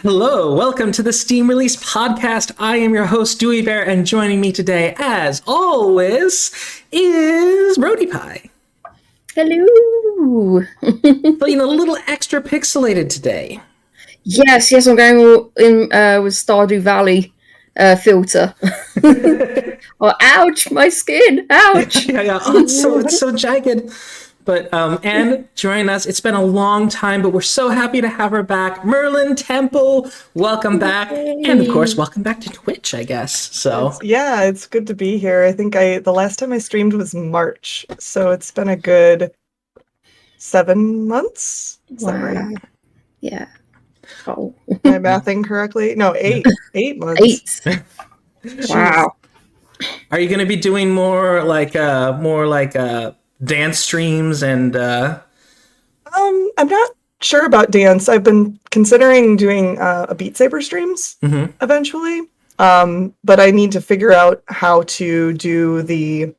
Hello, welcome to the Steam Release Podcast. I am your host, Dewey Bear, and joining me today, as always, is Brody Pie. Hello. Feeling a little extra pixelated today. Yes, I'm going all in with Stardew Valley filter. Oh, ouch, my skin, ouch. Yeah. Oh, it's so jagged. But and joining us, it's been a long time, but we're so happy to have her back. MerlynTemple, welcome back. Yay. And of course, welcome back to Twitch, I guess. So it's good to be here. I think the last time I streamed was March, so it's been a good 7 months. Is that right? Yeah. Oh. Am I mathing correctly? No, 8 months. 8. Wow. Are you going to be doing more like dance streams and I'm not sure about dance. I've been considering doing a Beat Saber streams eventually. But I need to figure out how to do the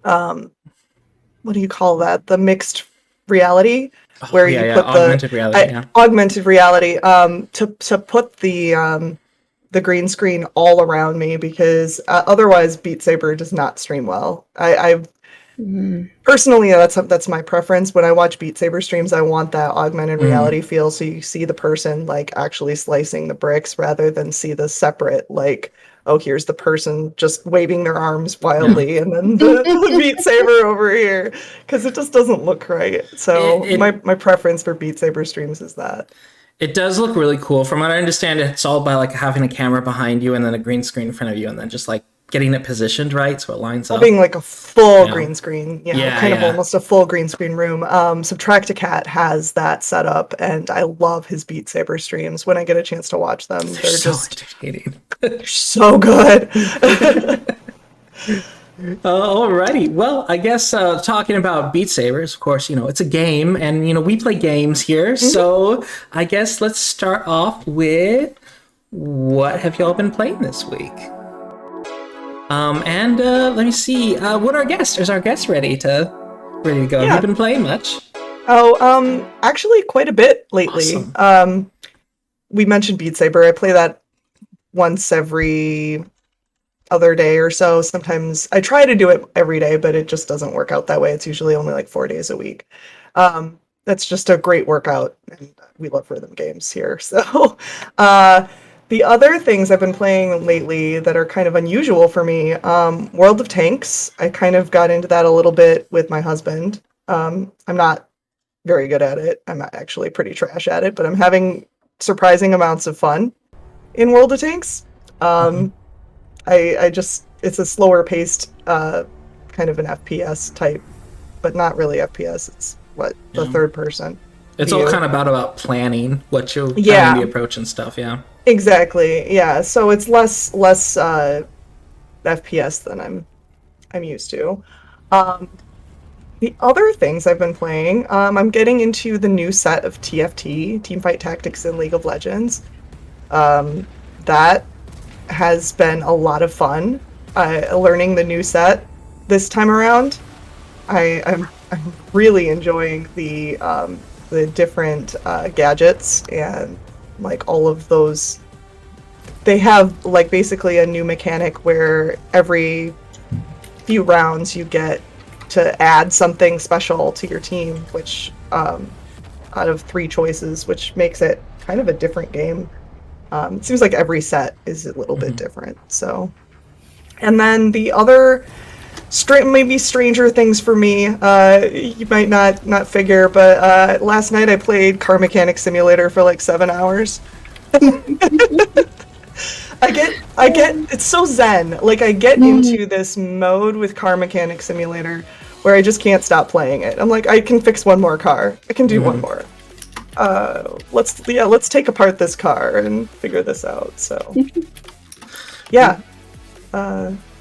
what do you call that? The mixed reality where you put augmented reality. Augmented reality to put the green screen all around me, because otherwise Beat Saber does not stream well. I've personally, that's my preference. When I watch Beat Saber streams, I want that augmented reality feel, so you see the person like actually slicing the bricks rather than see the separate, like, oh, here's the person just waving their arms wildly and then the Beat Saber over here, because it just doesn't look right. So my preference for Beat Saber streams is that. It does look really cool. From what I understand, it's all by like having a camera behind you and then a green screen in front of you, and then just like getting it positioned right so it lines up. Being like a full green screen, kind of almost a full green screen room. Subtracticat has that set up, and I love his Beat Saber streams. When I get a chance to watch them, they're so just entertaining. They're so good. Alrighty. Well, I guess talking about Beat Sabers, of course, it's a game, and we play games here. So I guess let's start off with what have y'all been playing this week? And let me see. What our guest? Is our guest ready to go? Yeah. Have you been playing much? Oh, actually quite a bit lately. Awesome. We mentioned Beat Saber. I play that once every other day or so. Sometimes I try to do it every day, but it just doesn't work out that way. It's usually only like 4 days a week. That's just a great workout, and we love rhythm games here. So, the other things I've been playing lately that are kind of unusual for me, World of Tanks. I kind of got into that a little bit with my husband. I'm not very good at it. I'm actually pretty trash at it, but I'm having surprising amounts of fun in World of Tanks. It's a slower paced kind of an FPS type, but not really FPS. It's the third person. It's view. all kind of about planning what you're planning the approach and stuff. Yeah. Exactly. Yeah. So it's less FPS than I'm used to. The other things I've been playing, I'm getting into the new set of TFT, Teamfight Tactics in League of Legends. That has been a lot of fun. Learning the new set this time around. I'm really enjoying the different gadgets and like all of those. They have like basically a new mechanic where every few rounds you get to add something special to your team, which out of 3 choices, which makes it kind of a different game. It seems like every set is a little bit different. So, and then the other maybe stranger things for me, you might not figure, but last night I played Car Mechanic Simulator for like 7 hours. I get it's so zen. Like I get into this mode with Car Mechanic Simulator where I just can't stop playing it. I'm like, I can fix one more car. I can do one more. Let's take apart this car and figure this out. So yeah.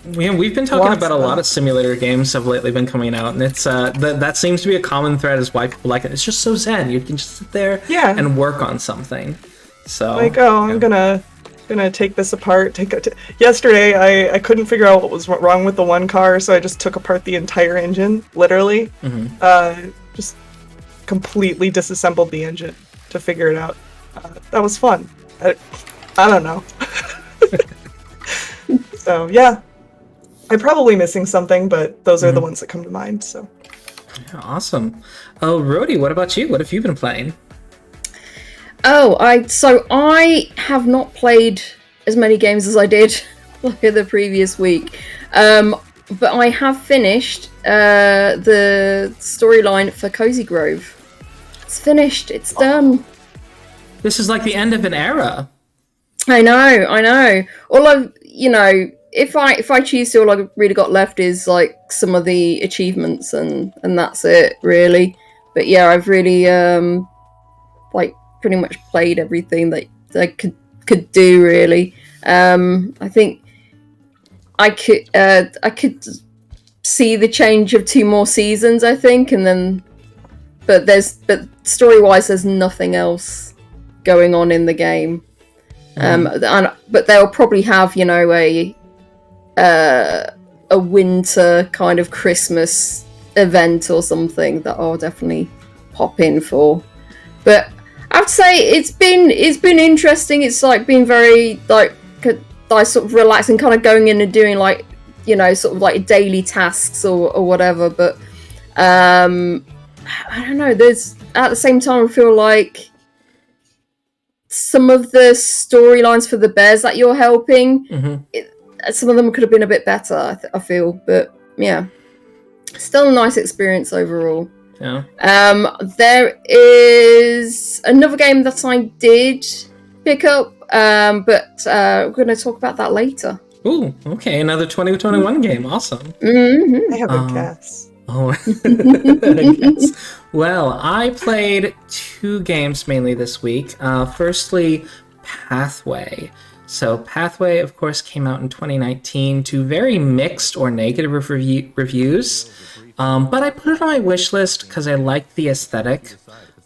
We've been talking about a lot of simulator games have lately been coming out, and it's that seems to be a common thread as why people like it. It's just so zen. You can just sit there and work on something. So like, I'm gonna take this apart. Yesterday, I couldn't figure out what was wrong with the one car, so I just took apart the entire engine, literally. Just completely disassembled the engine to figure it out. That was fun. I don't know. So yeah, I'm probably missing something, but those are the ones that come to mind. So Yeah, awesome. Oh, Rhodey, what about you? What have you been playing? Oh, I have not played as many games as I did like the previous week, but I have finished the storyline for Cozy Grove. It's finished. It's done. This is like the end of an era. I know. All I've, if I choose to, all I've really got left is like some of the achievements, and that's it really. But yeah, I've really like pretty much played everything that I could do really. I think I could see the change of 2 more seasons, I think, and then but story wise there's nothing else going on in the game. But they'll probably have, a winter kind of Christmas event or something that I'll definitely pop in for. But I'd say it's been interesting. It's like been very like sort of relaxing, kind of going in and doing like sort of like daily tasks or whatever. But I don't know. There's at the same time I feel like some of the storylines for the bears that you're helping, some of them could have been a bit better, I feel. But yeah, still a nice experience overall. Yeah. There is another game that I did pick up, but we're going to talk about that later. Ooh, okay, another 2021 game. Awesome. I have a guess. Oh, I guess. Well, I played 2 games mainly this week. Firstly, Pathway. So Pathway, of course, came out in 2019 to very mixed or negative reviews. But I put it on my wish list because I liked the aesthetic.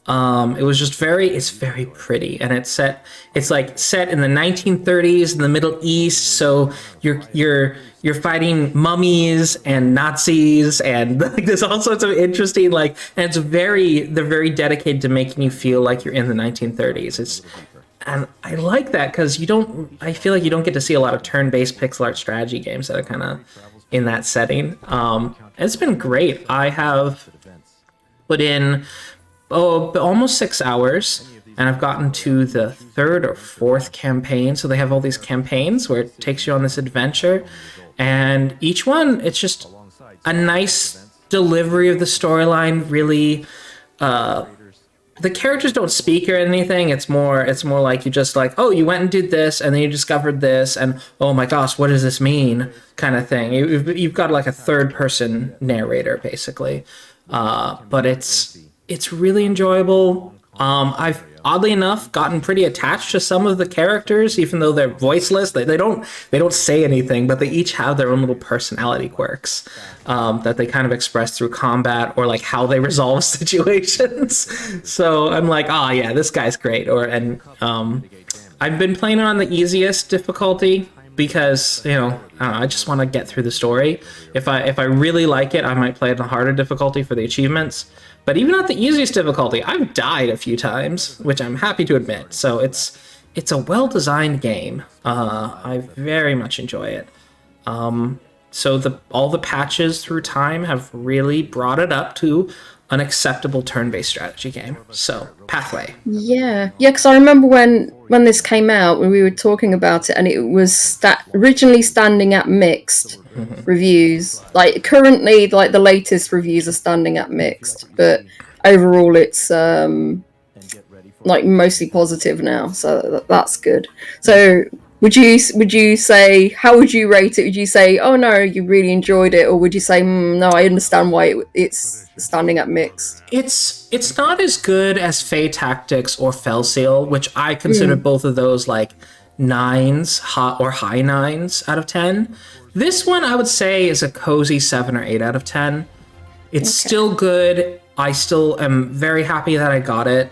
It was just it's very pretty, and it's set in the 1930s in the Middle East. So you're fighting mummies and Nazis, and like, there's all sorts of interesting and they're very dedicated to making you feel like you're in the 1930s. And I like that because I feel like you don't get to see a lot of turn-based pixel art strategy games that are kind of in that setting. It's been great. I have put in almost 6 hours, and I've gotten to the 3rd or 4th campaign. So they have all these campaigns where it takes you on this adventure, and each one, it's just a nice delivery of the storyline. Really, the characters don't speak or anything. It's more like you just like, oh, you went and did this, and then you discovered this, and oh my gosh, what does this mean? Kind of thing. You've got like a 3rd-person narrator basically, but it's really enjoyable. I've oddly enough gotten pretty attached to some of the characters, even though they're voiceless. They don't say anything, but they each have their own little personality quirks that they kind of express through combat or like how they resolve situations. So I'm like, oh yeah, this guy's great. I've been playing it on the easiest difficulty because I just want to get through the story. If I really like it, I might play it on harder difficulty for the achievements. But even at the easiest difficulty, I've died a few times, which I'm happy to admit. So it's a well-designed game. I very much enjoy it. So all the patches through time have really brought it up to an acceptable turn-based strategy game. So Pathway. Yeah, because I remember when this came out, when we were talking about it, and it was originally standing at mixed reviews. Like currently, like the latest reviews are standing at mixed, but overall it's like mostly positive now. So that's good. So would you say, how would you rate it? Would you say, oh no, you really enjoyed it, or would you say, no, I understand why it's standing at mixed? It's not as good as Fey Tactics or Fellseal, which I consider both of those like 9s or high 9s out of 10. This one I would say is a cozy 7 or 8 out of 10. It's still good. I still am very happy that I got it,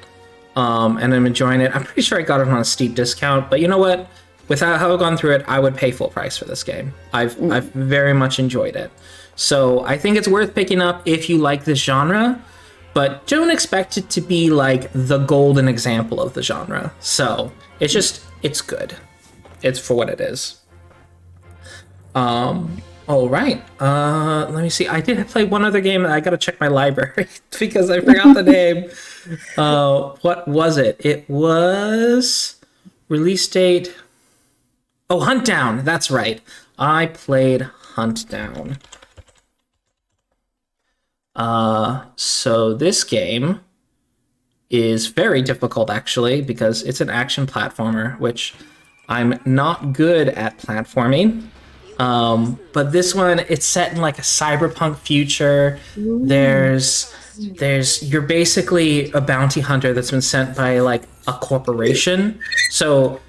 and I'm enjoying it. I'm pretty sure I got it on a steep discount, but you know what? Without how I've gone through it, I would pay full price for this game. I've very much enjoyed it. So I think it's worth picking up if you like this genre. but don't expect it to be like the golden example of the genre. So it's good. It's for what it is. All right. Let me see. I did play one other game. I gotta check my library because I forgot the name. What was it? It was release date. Oh, Hunt Down. That's right. I played Hunt Down. So this game is very difficult actually because it's an action platformer, which I'm not good at platforming. But this one, it's set in like a cyberpunk future. There's you're basically a bounty hunter that's been sent by like a corporation. So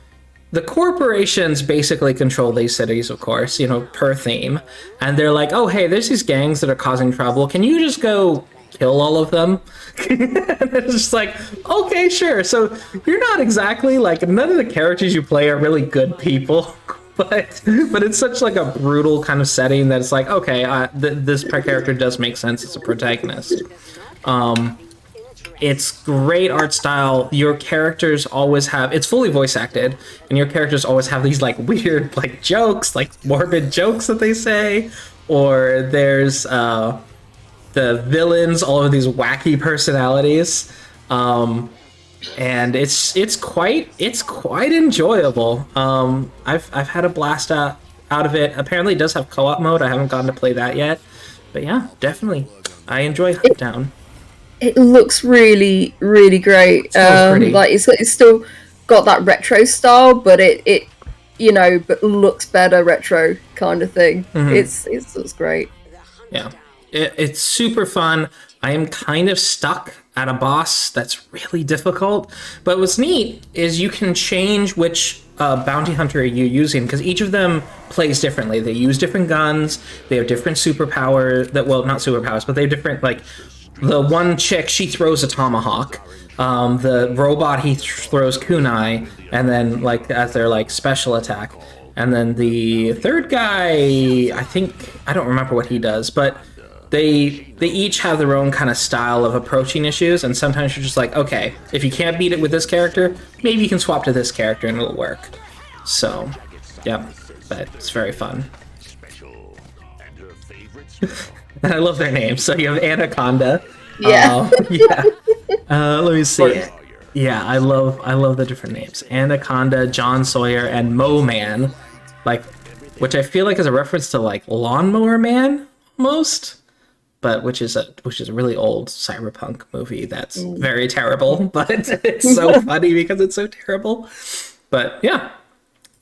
the corporations basically control these cities, of course, you know, per theme. And they're like, oh, hey, there's these gangs that are causing trouble. Can you just go kill all of them? And it's just like, okay, sure. So you're not exactly like, none of the characters you play are really good people. But it's such like a brutal kind of setting that it's like, okay, this character does make sense as a protagonist. It's great art style. Your characters always have, it's fully voice acted, and your characters always have these like weird like jokes, like morbid jokes that they say, or there's the villains, all of these wacky personalities. And it's quite enjoyable. I've had a blast out of it. Apparently it does have co-op mode. I haven't gotten to play that yet. But yeah, definitely. I enjoy Hunt Down. It looks really, really great. Pretty. Like it's still got that retro style, but it you know, but looks better retro kind of thing. Mm-hmm. It looks great. Yeah. It's super fun. I am kind of stuck at a boss that's really difficult. But what's neat is you can change which bounty hunter you're using, because each of them plays differently. They use different guns. They have different superpowers. Well, not superpowers, but they have different, like, the one chick, she throws a tomahawk. The robot, he throws kunai, and then, like, as their, like, special attack. And then the third guy, I don't remember what he does, but they each have their own kind of style of approaching issues, and sometimes you're just like, okay, if you can't beat it with this character, maybe you can swap to this character and it'll work. So, yeah, but it's very fun. And I love their names. So you have Anaconda. Yeah. Let me see. Yeah, I love the different names. Anaconda, John Sawyer, and Mo Man, like, which I feel like is a reference to like Lawnmower Man, almost. But which is a really old cyberpunk movie that's very terrible, but it's so funny because it's so terrible. But yeah,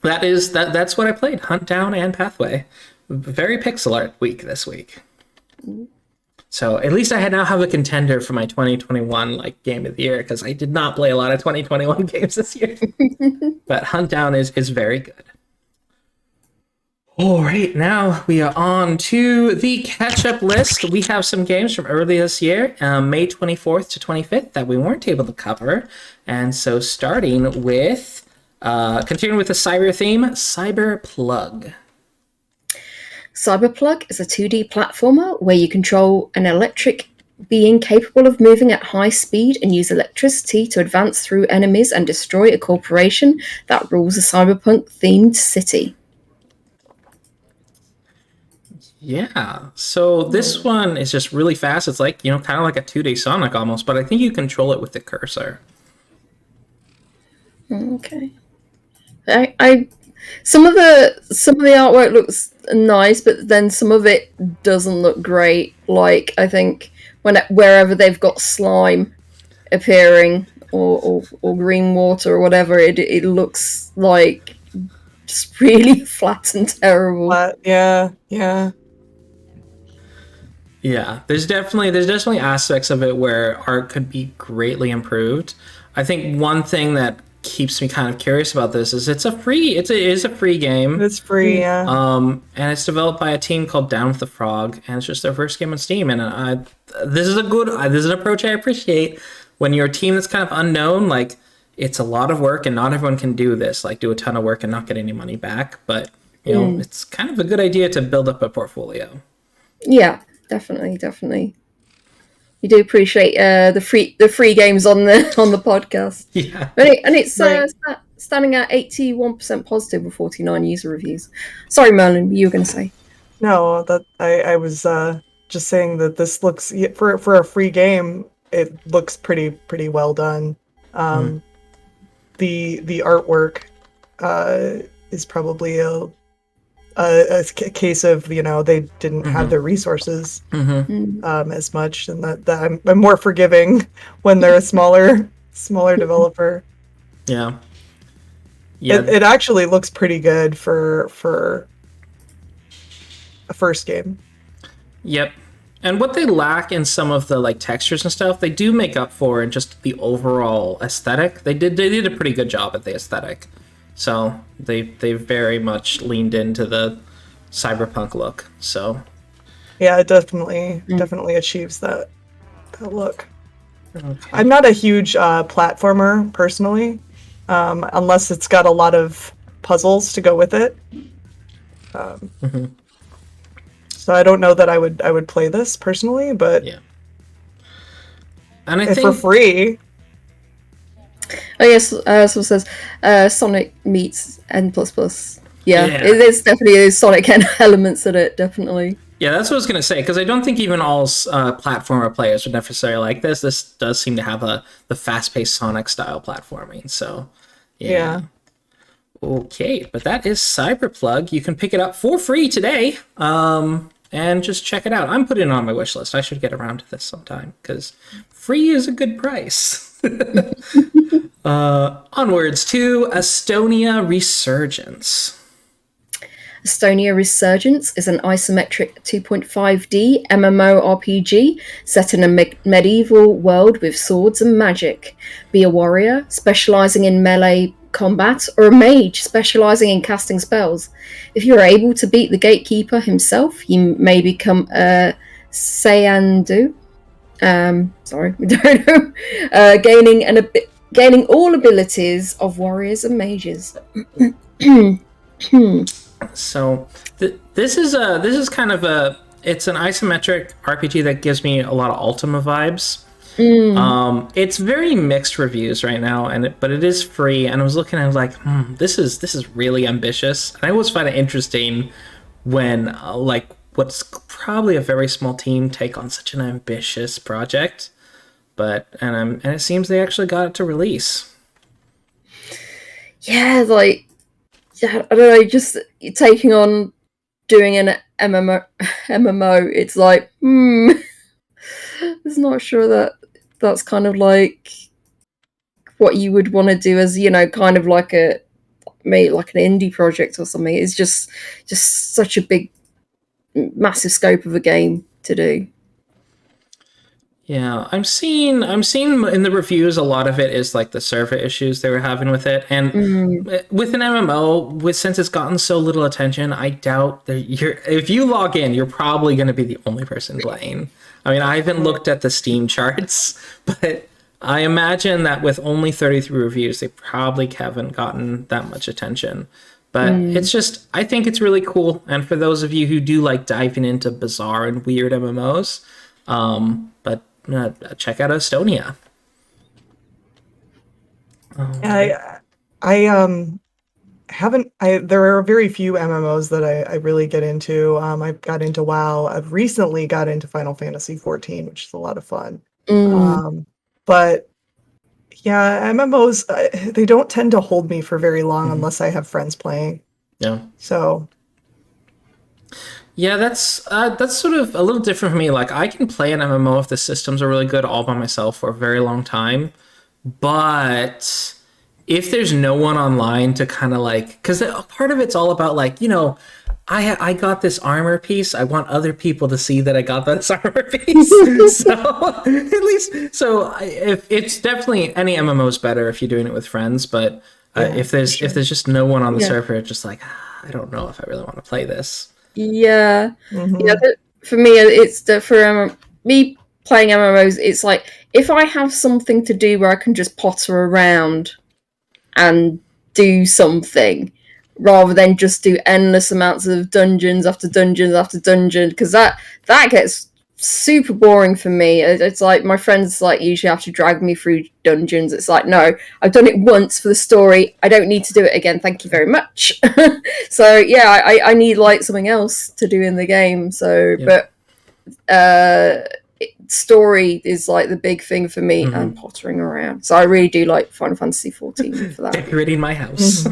that's what I played. Hunt Down and Pathway. Very pixel art week this week. So at least I now have a contender for my 2021 like game of the year, because I did not play a lot of 2021 games this year. But Hunt Down is very good. All right, now we are on to the catch-up list. We have some games from earlier this year, May 24th to 25th, that we weren't able to cover. And so starting with, continuing with the cyber theme, Cyberplug. Cyberplug is a 2D platformer where you control an electric being capable of moving at high speed and use electricity to advance through enemies and destroy a corporation that rules a cyberpunk-themed city. Yeah, so this one is just really fast. It's like, kind of like a 2D Sonic almost, but I think you control it with the cursor. Okay. I some of the artwork looks nice, but then some of it doesn't look great. Like, I think wherever they've got slime appearing or green water or whatever, it looks like just really flat and terrible. Yeah. Yeah, there's definitely aspects of it where art could be greatly improved. I think one thing that keeps me kind of curious about this is it is a free game. It's free, yeah. And it's developed by a team called Down with the Frog, and it's just their first game on Steam. And this is an approach I appreciate. When you're a team that's kind of unknown, like, it's a lot of work, and not everyone can do this, like do a ton of work and not get any money back. But it's kind of a good idea to build up a portfolio. Yeah. Definitely. You do appreciate the free games on the podcast. Yeah. And it's standing at 81% positive with 49 user reviews. Sorry, Merlin, you were going to say. No, that I was just saying that this looks for a free game. It looks pretty well done. The artwork is probably a case of they didn't have the resources as much, and that I'm more forgiving when they're a smaller developer. Yeah. It actually looks pretty good for a first game. Yep. And what they lack in some of the like textures and stuff, they do make up for in just the overall aesthetic. They did a pretty good job at the aesthetic. So they very much leaned into the cyberpunk look. So yeah, it definitely achieves that look. okay. I'm not a huge platformer personally, unless it's got a lot of puzzles to go with it. So I don't know that I would play this personally, but yeah. And I if think for free. Oh yes, so says Sonic meets N++. Yeah, there's definitely Sonic elements in it, definitely. Yeah, that's what I was going to say, because I don't think even all platformer players would necessarily like this. This does seem to have the fast-paced Sonic-style platforming, so yeah. Okay, but that is Cyberplug. You can pick it up for free today, and just check it out. I'm putting it on my wish list. I should get around to this sometime, because free is a good price. Onwards to Estonia Resurgence. Estonia Resurgence is an isometric 2.5D MMORPG set in a medieval world with swords and magic. Be a warrior, specializing in melee combat, or a mage, specializing in casting spells. If you are able to beat the gatekeeper himself, you may become a Sayandu. Sorry, we don't know. Gaining all abilities of warriors and mages. So this is kind of it's an isometric RPG that gives me a lot of Ultima vibes. It's very mixed reviews right now, but it is free. And I was looking, I was like, this is really ambitious. And I always find it interesting when what's probably a very small team take on such an ambitious project. And it seems they actually got it to release. Yeah, I don't know, just taking on doing an MMO, it's like, I'm not sure that's kind of like what you would want to do as, kind of like an indie project or something. It's just such a big, massive scope of a game to do. Yeah, I'm seeing in the reviews a lot of it is like the server issues they were having with it, and with an MMO, since it's gotten so little attention, I doubt that if you log in, you're probably going to be the only person playing. I mean, I haven't looked at the Steam charts, but I imagine that with only 33 reviews, they probably haven't gotten that much attention. But it's just, I think it's really cool, and for those of you who do like diving into bizarre and weird MMOs, check out Estonia. I haven't. There are very few MMOs that I really get into. I've got into WoW. I've recently got into Final Fantasy 14, which is a lot of fun. But yeah, MMOs they don't tend to hold me for very long unless I have friends playing. Yeah. So. Yeah, that's sort of a little different for me. Like, I can play an MMO if the systems are really good all by myself for a very long time. But if there's no one online to kind of like, because part of it's all about like, I got this armor piece. I want other people to see that I got this armor piece. If it's definitely, any MMO is better if you're doing it with friends. But if there's just no one on the server, it's just like, I don't know if I really want to play this. Yeah, yeah. But for me, it's for me playing MMOs. It's like if I have something to do where I can just potter around and do something, rather than just do endless amounts of dungeons after dungeons after dungeon, because that gets super boring for me. It's like my friends like usually have to drag me through dungeons. It's like, no, I've done it once for the story. I don't need to do it again. Thank you very much. So yeah, I need like something else to do in the game. So, but story is like the big thing for me, and pottering around. So I really do like Final Fantasy 14 for that. Decorating my house.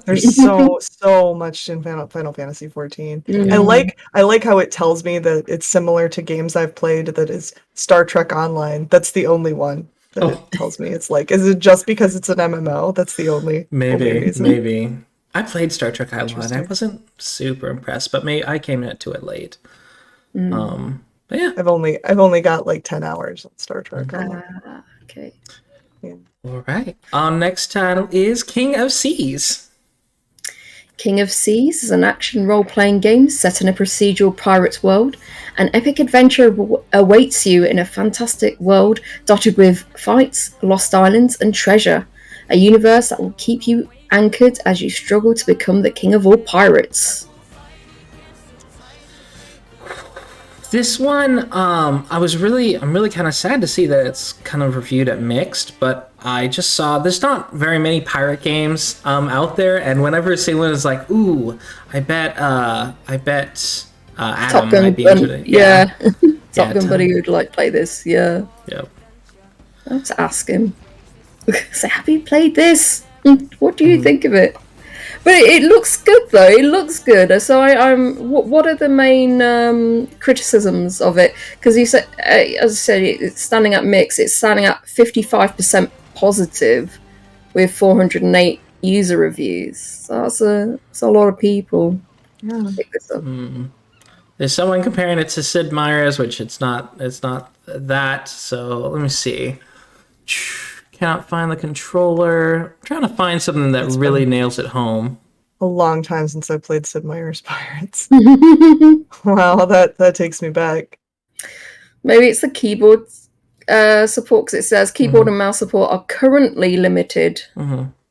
There's so much in Final Fantasy 14. I like how it tells me that it's similar to games I've played that is Star Trek Online. That's the only one that it tells me. It's like, is it just because it's an MMO? That's the only reason. Maybe. I played Star Trek Online. I wasn't super impressed, but I came into it late. But yeah, I've only got like 10 hours on Star Trek. Okay. Yeah. All right. Our next title is King of Seas. King of Seas is an action role-playing game set in a procedural pirate world. An epic adventure awaits you in a fantastic world dotted with fights, lost islands, and treasure. A universe that will keep you anchored as you struggle to become the king of all pirates. This one, I'm really kind of sad to see that it's kind of reviewed at mixed, but I just saw there's not very many pirate games out there, and whenever I see one, it's like, ooh, I bet Adam might be interested. Yeah. Top Gun Buddy would like play this. Yeah. Yep. I have to ask him. So, have you played this? What do you think of it? But it looks good, though. It looks good. So what are the main criticisms of it? Because you said, as I said, it's standing at mix. It's standing at 55% positive, with 408 user reviews. So that's a lot of people. Yeah. Pick this up. There's someone comparing it to Sid Meier's, which it's not that. So let me see. Cannot find the controller. I'm trying to find something that really nails it home. A long time since I played Sid Meier's Pirates. Wow, that takes me back. Maybe it's the keyboard support, because it says keyboard and mouse support are currently limited.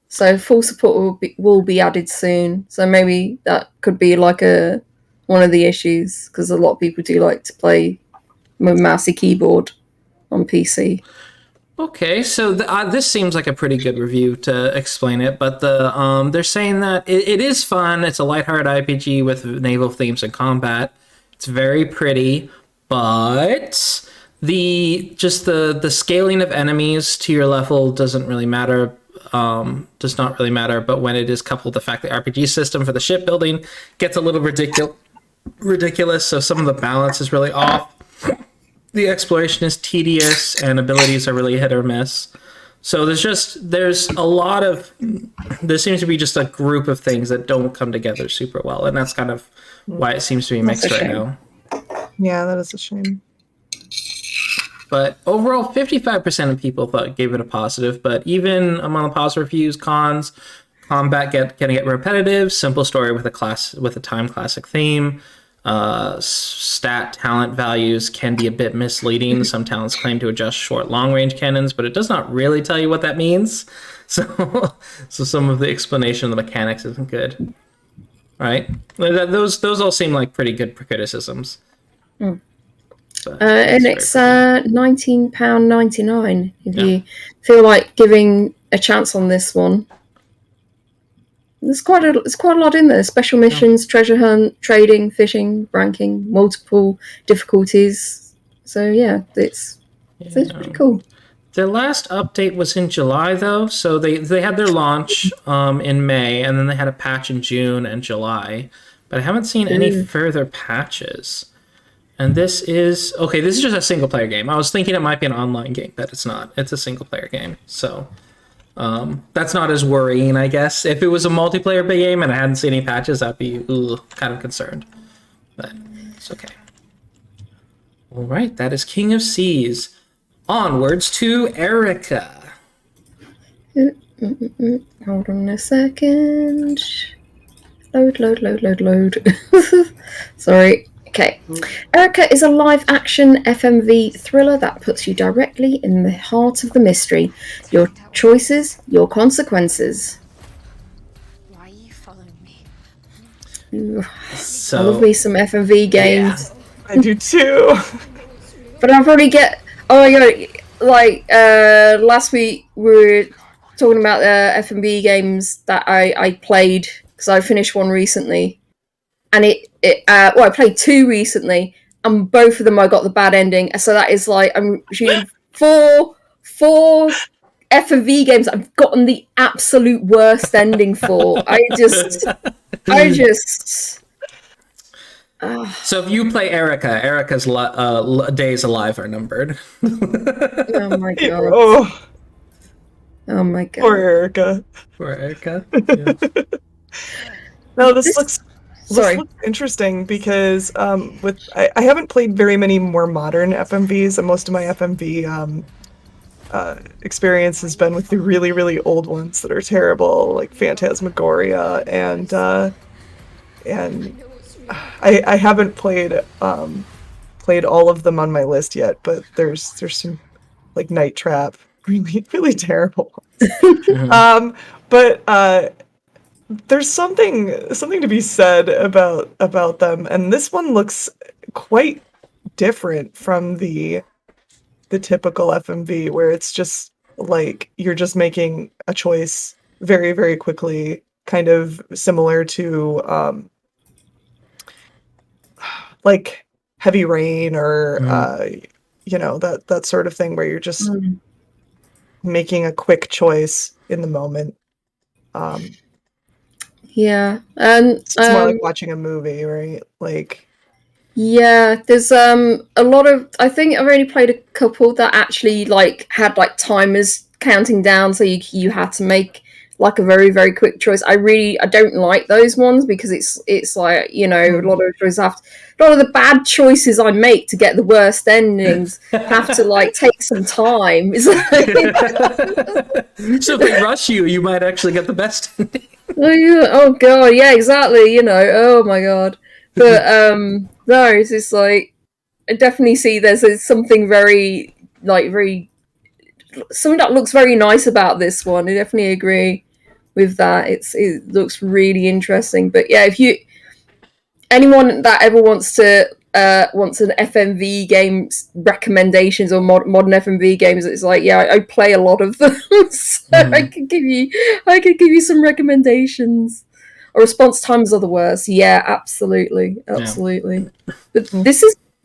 So full support will be added soon. So maybe that could be like one of the issues, because a lot of people do like to play with mousey keyboard on PC. Okay, so this seems like a pretty good review to explain it, but they're saying that it is fun. It's a lighthearted RPG with naval themes and combat. It's very pretty, but the scaling of enemies to your level doesn't really matter. Does not really matter. But when it is coupled with the fact the RPG system for the shipbuilding gets a little ridiculous, so some of the balance is really off. The exploration is tedious, and abilities are really hit or miss. So there seems to be just a group of things that don't come together super well, and that's kind of why it seems to be mixed right now. Yeah, that is a shame. But overall, 55% of people gave it a positive, but even among the positive reviews, cons, combat can get repetitive, simple story with a time classic theme. Stat talent values can be a bit misleading. Some talents claim to adjust short long range cannons, but it does not really tell you what that means. So some of the explanation of the mechanics isn't good. Right? Those all seem like pretty good criticisms. And it's £19.99 if you feel like giving a chance on this one. There's quite a lot in there. Special missions, treasure hunt, trading, fishing, ranking, multiple difficulties. So yeah, it's pretty cool. Their last update was in July, though. So they had their launch in May, and then they had a patch in June and July. But I haven't seen any further patches. And this is just a single player game. I was thinking it might be an online game, but it's not. It's a single player game. So that's not as worrying, I guess. If it was a multiplayer big game and I hadn't seen any patches, I'd be kind of concerned. But it's okay. All right, that is King of Seas. Onwards to Erica. Hold on a second. Load. Sorry. Okay. Erica is a live-action FMV thriller that puts you directly in the heart of the mystery. Your choices, your consequences. Why are you following me? I love me some FMV games. I do too. But I probably get. Oh my god! Like last week we were talking about F&B games that I played because I finished one recently, and I played two recently, and both of them I got the bad ending. So that is like I'm shooting four F&V games I've gotten the absolute worst ending for. I just. So if you play Erica's days alive are numbered. Oh my god. Oh my god. Poor Erica. Poor Erica. Yeah. No, this looks interesting because I haven't played very many more modern FMVs, and most of my FMV experience has been with the really, really old ones that are terrible, like Phantasmagoria, and I haven't played all of them on my list yet, but there's some like Night Trap, really, really terrible ones. But there's something to be said about them, and this one looks quite different from the typical FMV, where it's just like you're just making a choice very, very quickly, kind of similar to like Heavy Rain or that sort of thing, where you're just making a quick choice in the moment. Yeah, and it's more like watching a movie, right? Like, yeah, there's a lot of. I think I've only played a couple that actually like had like timers counting down, so you had to make like a very, very quick choice. I don't like those ones because it's like, a lot of choices a lot of the bad choices I make to get the worst endings have to like take some time. It's like, so if they rush you might actually get the best ending. Oh god, yeah, exactly. Oh my god. But no, it's just like I definitely see there's something very something that looks very nice about this one. I definitely agree with that. It looks really interesting. But yeah, if anyone that ever wants an FMV games recommendations or modern FMV games, it's like, yeah, I play a lot of them, so I could give you some recommendations. Or response times are the worst. Yeah, absolutely. Yeah. But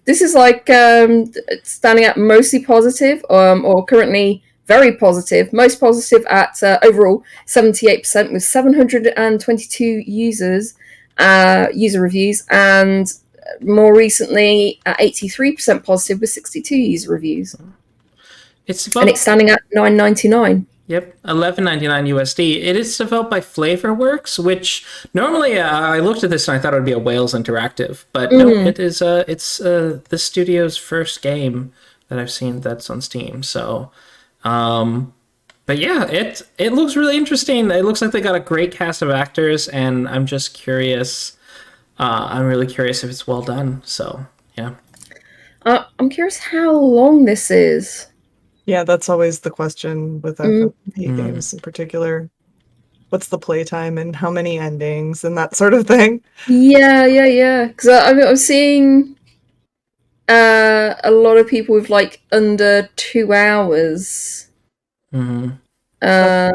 this is like standing at mostly positive, or currently very positive. Most positive at overall 78% with 722 user reviews, and more recently at 83% positive with 62 user reviews. It's standing at $9.99. Yep, $11.99 USD. It is developed by Flavorworks, which normally I looked at this and I thought it would be a Wales Interactive, but no, it is. It's the studio's first game that I've seen that's on Steam. So, but yeah, it looks really interesting. It looks like they got a great cast of actors, and I'm just curious. I'm really curious if it's well done. So yeah, I'm curious how long this is. Yeah, that's always the question with FMV games in particular. What's the playtime and how many endings and that sort of thing? Yeah. Because I'm seeing a lot of people with like under 2 hours. Mm-hmm. But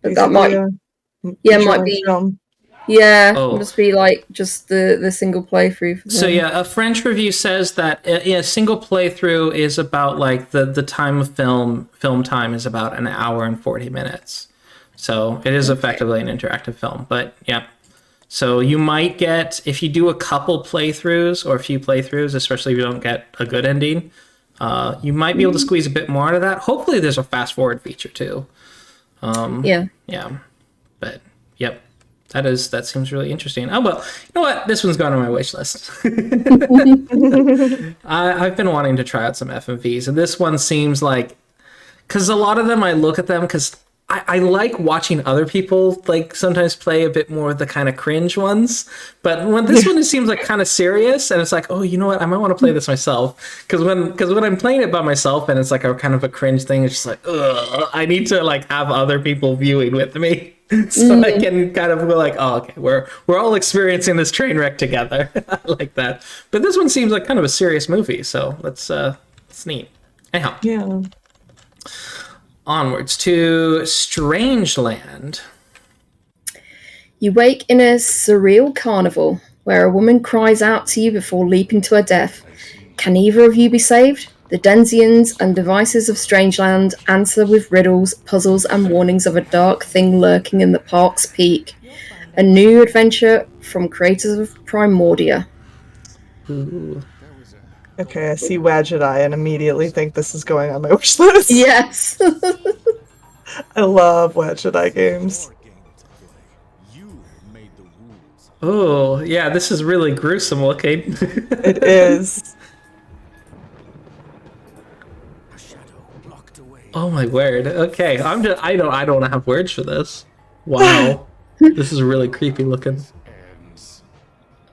that might be film. Yeah, it must be like just the single playthrough. So yeah, a French review says that a single playthrough is about like the time of film time is about an hour and 40 minutes. So it is effectively an interactive film. But yeah, so you might get, if you do a couple playthroughs or a few playthroughs, especially if you don't get a good ending, you might be able to squeeze a bit more out of that. Hopefully there's a fast forward feature too. Yeah. But yep. That seems really interesting. Oh, well, you know what? This one's gone on my wish list. I've been wanting to try out some FMVs, and this one seems like... Because a lot of them, I look at them, because I like watching other people, like, sometimes play a bit more of the kind of cringe ones. But when this one, it seems like kind of serious, and it's like, oh, you know what? I might want to play this myself. Because when I'm playing it by myself, and it's like a kind of a cringe thing, it's just like, ugh, I need to, like, have other people viewing with me. So I can kind of go like, oh, okay, we're all experiencing this train wreck together. I like that. But this one seems like kind of a serious movie, so it's neat. Anyhow, Yeah. onwards to Strangeland. You wake in a surreal carnival where a woman cries out to you before leaping to her death. Can either of you be saved? The Denzians and devices of Strangeland answer with riddles, puzzles, and warnings of a dark thing lurking in the park's peak. A new adventure from creators of Primordia. Ooh. Okay, I see Wadget Eye and immediately think this is going on my wish list. Yes. I love Wadget Eye games. Oh, yeah, this is really gruesome looking. It is. Oh my word. Okay, I don't have words for this. Wow. This is really creepy looking.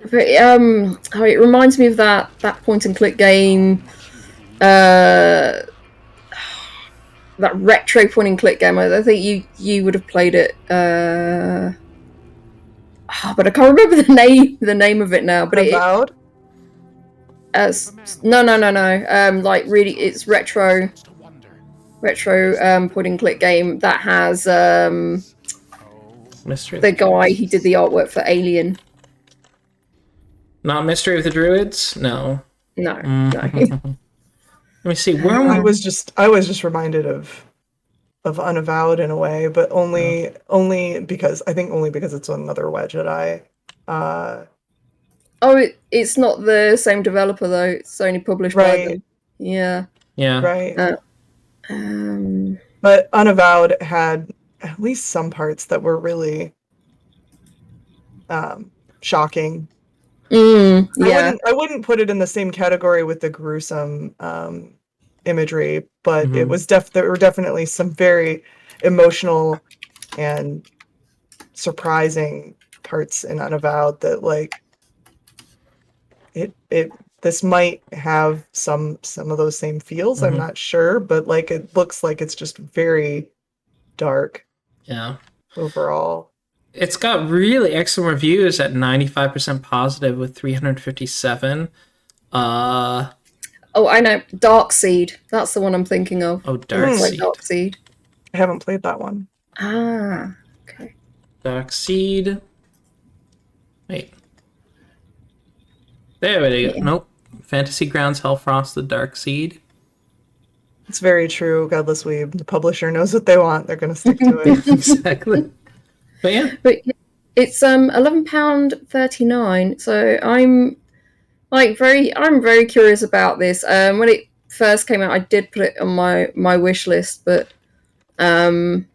But, it reminds me of that point and click game, that retro point and click game. I think you would have played it. But I can't remember the name of it now. But Avowed? No. Like really, it's retro point and click game that has Mystery. the guy who did the artwork for Alien. Not Mystery of the Druids? No. No. Let me see. I Wormwood. was just reminded of Unavowed in a way, but only because it's another Wadget Eye. It's not the same developer though. It's only published by Right. them. Yeah. Yeah. Right. Um, But Unavowed had at least some parts that were really shocking. yeah. I wouldn't put it in the same category with the gruesome imagery, but it was there were definitely some very emotional and surprising parts in Unavowed that like this might have some of those same feels. I'm not sure, but like it looks like it's just very dark. Yeah. Overall. It's got really excellent reviews at 95% positive with 357. Oh, I know. Darkseed. That's the one I'm thinking of. Oh, Like Darkseed. Darkseed. I haven't played that one. Ah, okay. Darkseed. Wait. There we go. Yeah. Nope. Fantasy Grounds Hellfrost the Darkseed. It's very true, Godless Weeb. The publisher knows what they want. They're going to stick to it. Exactly. But yeah. But it's £11.39. So I'm very curious about this. When it first came out, I did put it on my wish list, but I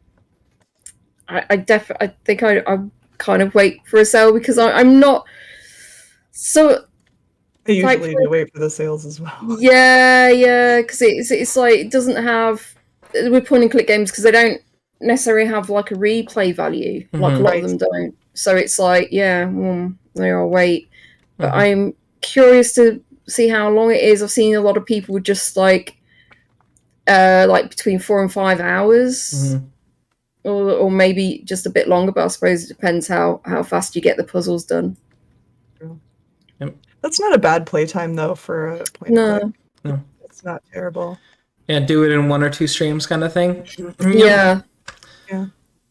think I kind of wait for a sale because I'm not so. They usually do wait for the sales as well. Yeah, because it's like it doesn't have with point and click games because they don't necessarily have like a replay value like a lot of them don't. So it's like I'll wait. But I'm curious to see how long it is. I've seen a lot of people just like between 4 and 5 hours. Or maybe just a bit longer, but I suppose it depends how fast you get the puzzles done. That's not a bad playtime though for a point. No. It's not terrible. Yeah, do it in 1 or 2 streams kind of thing. Yeah.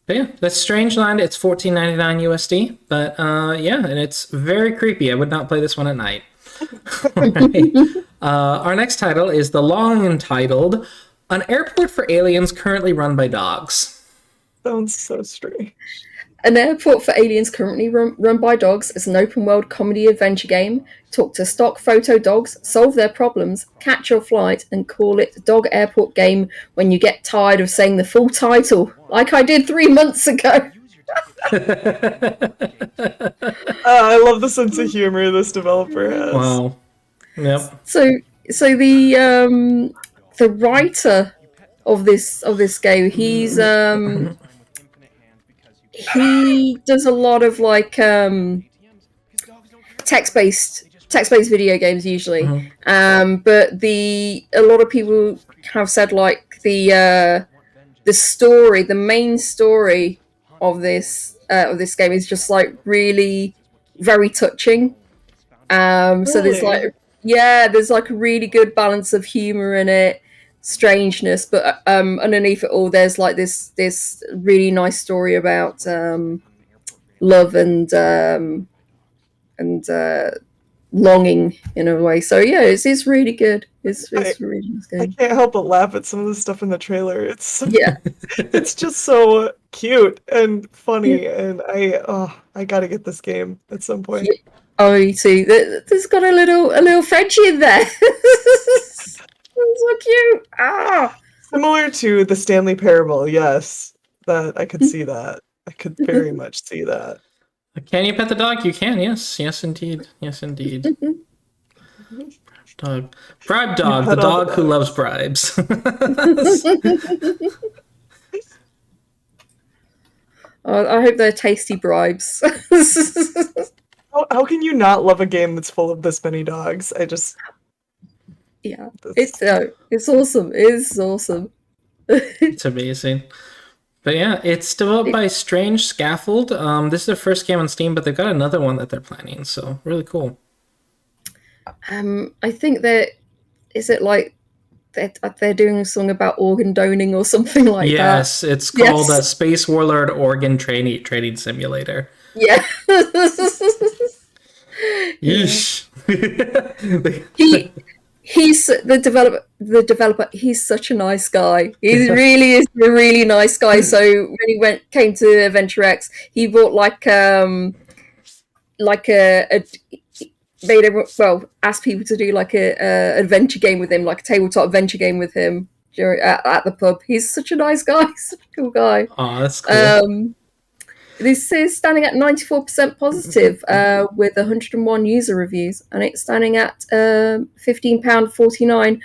But yeah, that's Strangeland. It's $14.99 USD. But and it's very creepy. I would not play this one at night. Right. Our next title is the long entitled An Airport for Aliens Currently Run by Dogs. Sounds so strange. An airport for aliens currently run by dogs is an open-world comedy adventure game. Talk to stock photo dogs, solve their problems, catch your flight, and call it Dog Airport Game when you get tired of saying the full title, like I did 3 months ago. I love the sense of humor this developer has. Wow. Yep. So the writer of this game, he does a lot of like text-based video games usually. But a lot of people have said like the main story of this game is just like really very touching. So there's Really? there's like a really good balance of humor in it, strangeness, but underneath it all, there's like this really nice story about love and longing in a way. So yeah, it's really good. It's a really nice I game. can't help but laugh at some of the stuff in the trailer. Yeah. It's just so cute and funny, and I gotta get this game at some point. Yeah. Oh, you too. There's got a little Frenchie in there. It's so cute. Ah. Similar to the Stanley Parable, yes. That I could see that. I could very much see that. Can you pet the dog? You can, yes. Yes, indeed. Yes, indeed. Dog. Bribe dog, the dog who loves bribes. I hope they're tasty bribes. How can you not love a game that's full of this many dogs? Yeah, it's awesome. It's awesome. It's amazing. But yeah, it's developed by Strange Scaffold. This is their first game on Steam, but they've got another one that they're planning, so really cool. I think is it like they're doing a song about organ doning or something like that. Yes, it's called a Space Warlord Organ Trading Simulator. Yeah. Yeesh. He's the developer. He's such a nice guy. He really is a really nice guy. So when he came to Adventure X, he bought asked people to do like a adventure game with him, like a tabletop adventure game with him at the pub. He's such a nice guy, such a cool guy. Oh, that's cool. This is standing at 94% positive with 101 user reviews, and it's standing at £15.49.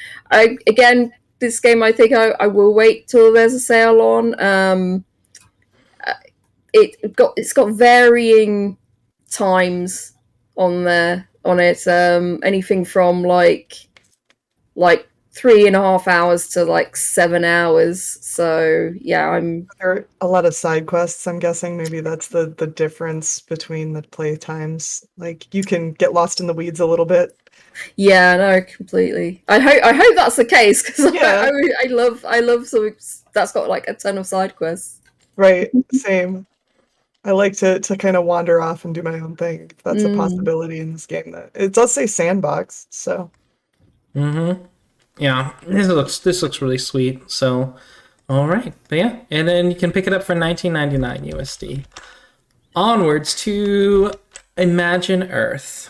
Again, this game I think I will wait till there's a sale on. It's got varying times on it. Anything from like 3.5 hours to like 7 hours. So yeah, there are a lot of side quests. I'm guessing maybe that's the difference between the play times. Like you can get lost in the weeds a little bit. Yeah, no, completely. I hope that's the case because Yeah. I love something that's got like a ton of side quests. Right, same. I like to kind of wander off and do my own thing. If that's a possibility in this game. That it does say sandbox, so. Mm-hmm. Yeah, this looks really sweet. So, all right, but yeah, and then you can pick it up for $19.99 USD. Onwards to Imagine Earth.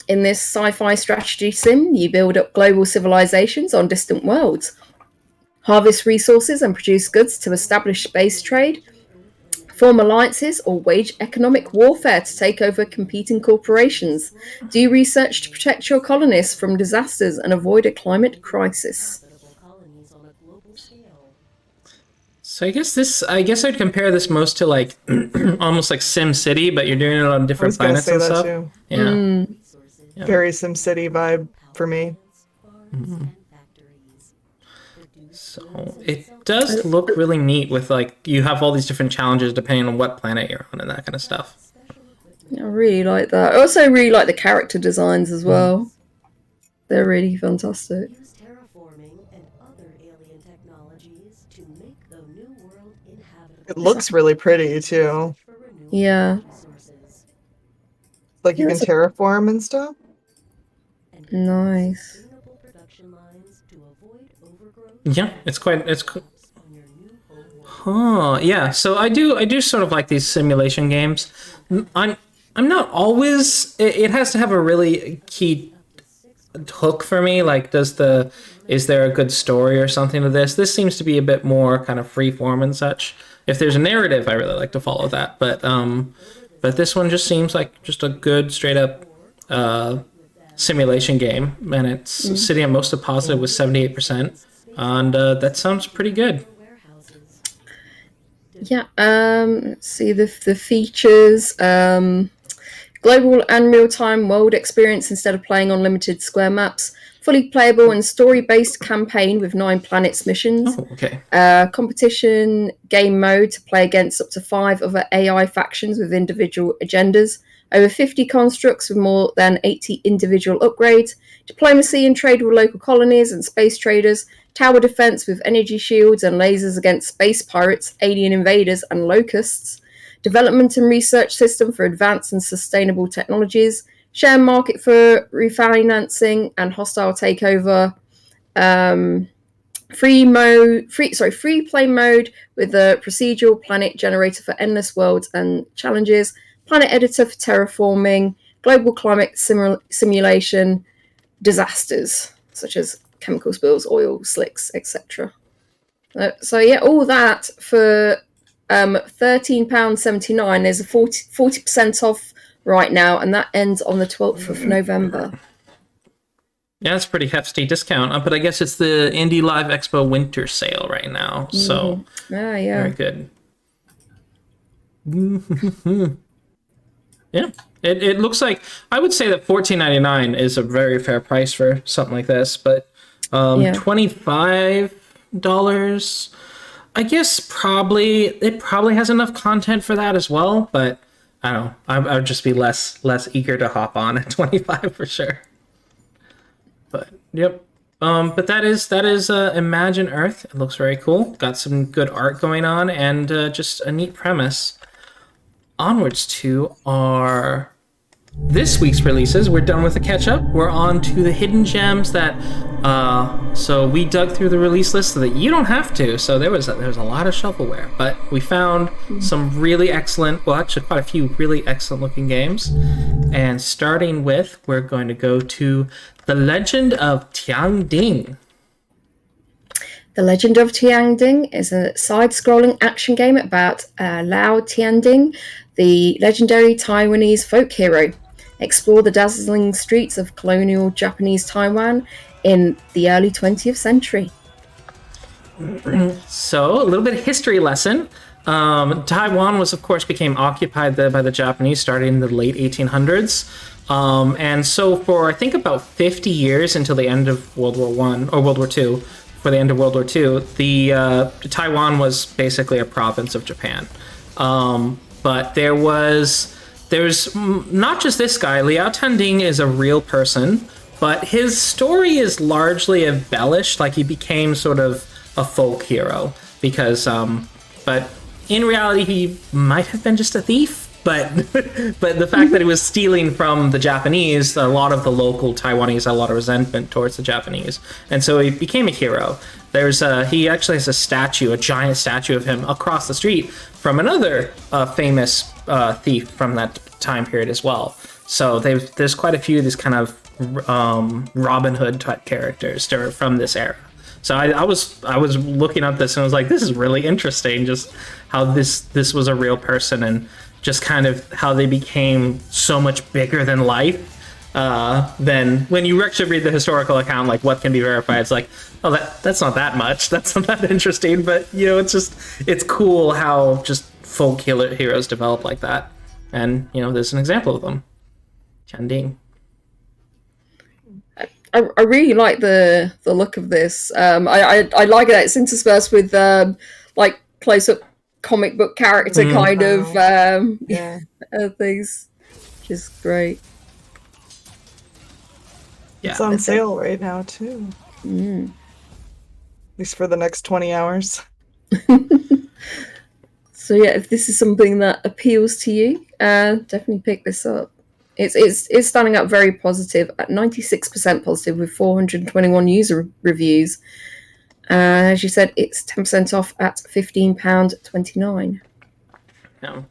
In this sci-fi strategy sim, you build up global civilizations on distant worlds, harvest resources and produce goods to establish space trade, form alliances, or wage economic warfare to take over competing corporations. Do research to protect your colonists from disasters and avoid a climate crisis. So I guess I'd compare this most to like almost like Sim City, but you're doing it on different planets and stuff. Too. Yeah. Yeah. Very SimCity vibe for me. Mm-hmm. So it does look really neat with like you have all these different challenges depending on what planet you're on and that kind of stuff. I really like that. I also really like the character designs as well. They're really fantastic. Use terraforming and other alien technologies to make the new world inhabitable. It looks really pretty too. Yeah. Like you can terraform and stuff. Nice. Yeah, it's Huh, yeah. So I do sort of like these simulation games. I'm not always. It has to have a really key hook for me. Like, is there a good story or something to this? This seems to be a bit more kind of free form and such. If there's a narrative, I really like to follow that. But this one just seems like just a good straight up simulation game, and it's sitting at most of positive with 78%. And that sounds pretty good. Yeah, let's see the features. Global and real-time world experience instead of playing on limited square maps. fully playable and story-based campaign with 9 planets missions. Oh, okay. Competition game mode to play against up to 5 other AI factions with individual agendas. Over 50 constructs with more than 80 individual upgrades. Diplomacy and trade with local colonies and space traders. Tower defense with energy shields and lasers against space pirates, alien invaders, and locusts. Development and research system for advanced and sustainable technologies. Share market for refinancing and hostile takeover. Free play mode with a procedural planet generator for endless worlds and challenges. Planet editor for terraforming. Global climate simulation. Disasters such as chemical spills, oil slicks, etc. So yeah, all that for £13.79. There's a 40% off right now, and that ends on the 12th of November. Yeah, it's a pretty hefty discount, but I guess it's the Indie Live Expo winter sale right now, so yeah. Very good. Yeah, it looks like, I would say that $14.99 is a very fair price for something like this, but $25, I guess it probably has enough content for that as well, but I don't know, I would just be less eager to hop on at 25 for sure. But yep. But that is Imagine Earth. It looks very cool. Got some good art going on, and just a neat premise. Onwards to our this week's releases. We're done with the catch-up. We're on to the hidden gems that so we dug through the release list so that you don't have to. So there was a lot of shovelware, but we found some really excellent, well, actually quite a few really excellent looking games. And starting with, we're going to go to The Legend of Xiangding. The Legend of Xiangding is a side-scrolling action game about Lao Tianding, the legendary Taiwanese folk hero. Explore the dazzling streets of colonial Japanese Taiwan in the early 20th century. So, a little bit of history lesson. Taiwan was, of course, became occupied by the Japanese starting in the late 1800s. And so for, I think, about 50 years until the end of World War I, or World War II, for the end of World War II, Taiwan was basically a province of Japan. But there's not just this guy. Liao Tanding is a real person, but his story is largely embellished. Like, he became sort of a folk hero because, but in reality, he might have been just a thief. But the fact that he was stealing from the Japanese, a lot of the local Taiwanese had a lot of resentment towards the Japanese, and so he became a hero. He actually has a giant statue of him across the street from another famous thief from that time period as well. So there's quite a few of these kind of Robin Hood type characters from this era. So I was looking up this and I was like, this is really interesting, just how this was a real person, and just kind of how they became so much bigger than life. Then when you actually read the historical account, like what can be verified, it's like, oh, that's not that much. That's not that interesting. But it's cool how just folk heroes develop like that. And there's an example of them. Tianding. I really like the look of this. I like that it's interspersed with like close up comic book character kind of things, which is great. Yeah, it's on sale right now too. At least for the next 20 hours. So yeah, if this is something that appeals to you, definitely pick this up. It's standing up very positive at 96% positive with 421 user reviews. As you said, it's 10% off at £15.29. Yeah.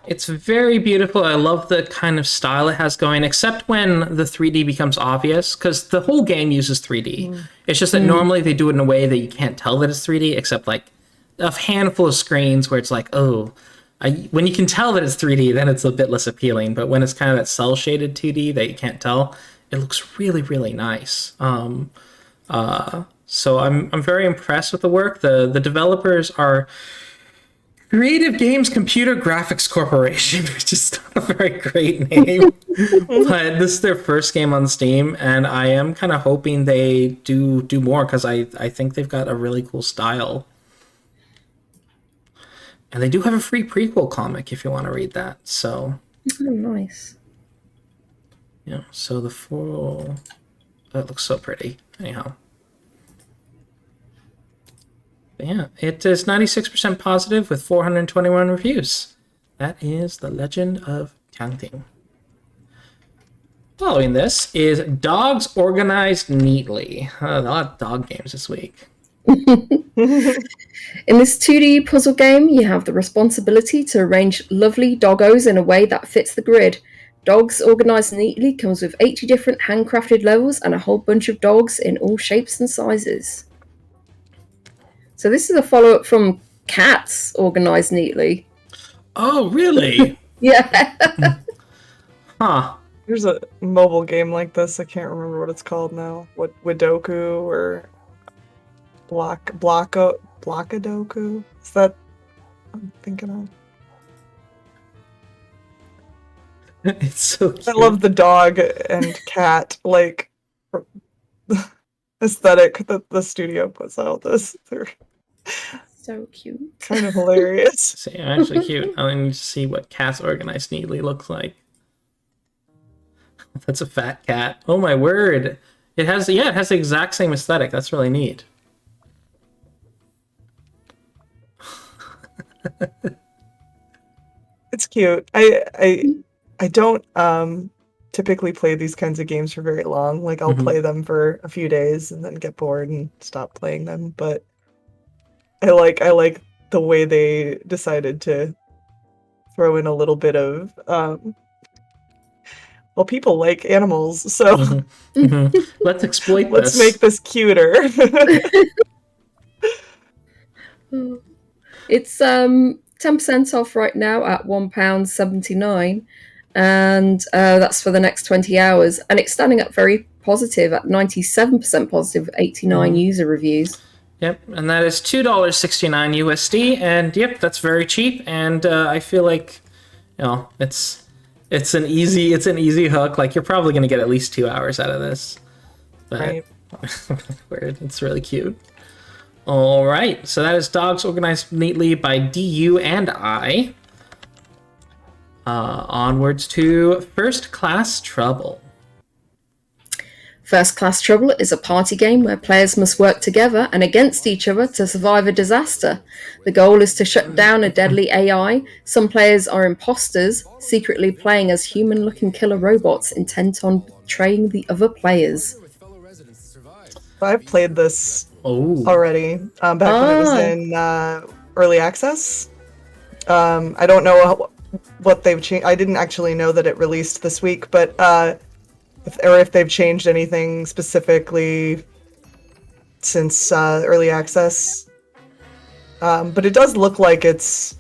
It's very beautiful. I love the kind of style it has going, except when the 3D becomes obvious, because the whole game uses 3D. It's just that normally they do it in a way that you can't tell that it's 3D, except like a handful of screens where it's like, when you can tell that it's 3D, then it's a bit less appealing. But when it's kind of that cel-shaded 2D that you can't tell, it looks really, really nice. So I'm very impressed with the work. The developers are Creative Games Computer Graphics Corporation, which is not a very great name. But this is their first game on Steam, and I am kind of hoping they do more, because I think they've got a really cool style. And they do have a free prequel comic if you want to read that. So, Oh, nice. yeah, so the full... That looks so pretty. Anyhow. But yeah, it is 96% positive with 421 reviews. That is The Legend of Xiangding. Following this is Dogs Organized Neatly. A lot of dog games this week. In this 2D puzzle game, you have the responsibility to arrange lovely doggos in a way that fits the grid. Dogs Organised Neatly comes with 80 different handcrafted levels and a whole bunch of dogs in all shapes and sizes. So this is a follow-up from Cats Organised Neatly. Oh, really? Yeah. Huh. There's a mobile game like this. I can't remember what it's called now. What Widoku or Blockadoku? Is that I'm thinking of? It's so cute. I love the dog and cat like aesthetic that the studio puts out. They're So cute. kind of hilarious. See, actually cute. I need to see what Cats Organized Neatly looks like. That's a fat cat. Oh my word. It has the exact same aesthetic. That's really neat. It's cute. I don't typically play these kinds of games for very long. Like I'll play them for a few days and then get bored and stop playing them. But I like the way they decided to throw in a little bit of well, people like animals, so Let's exploit let's this. make this cuter. It's 10% off right now at £1.79, and that's for the next 20 hours. And it's standing up very positive at 97% positive with 89 user reviews. Yep, and that is $2.69 USD, and yep, that's very cheap. And I feel like, it's an easy hook. Like you're probably gonna get at least 2 hours out of this. But Right. weird. It's really cute. All right, so that is Dogs Organized Neatly by DU&I. Onwards to First Class Trouble. First Class Trouble is a party game where players must work together and against each other to survive a disaster. The goal is to shut down a deadly AI. Some players are imposters, secretly playing as human-looking killer robots intent on betraying the other players. I've played this Oh, already back when it was in early access. I don't know what they've changed. I didn't actually know that it released this week, but if they've changed anything specifically since early access. But it does look like it's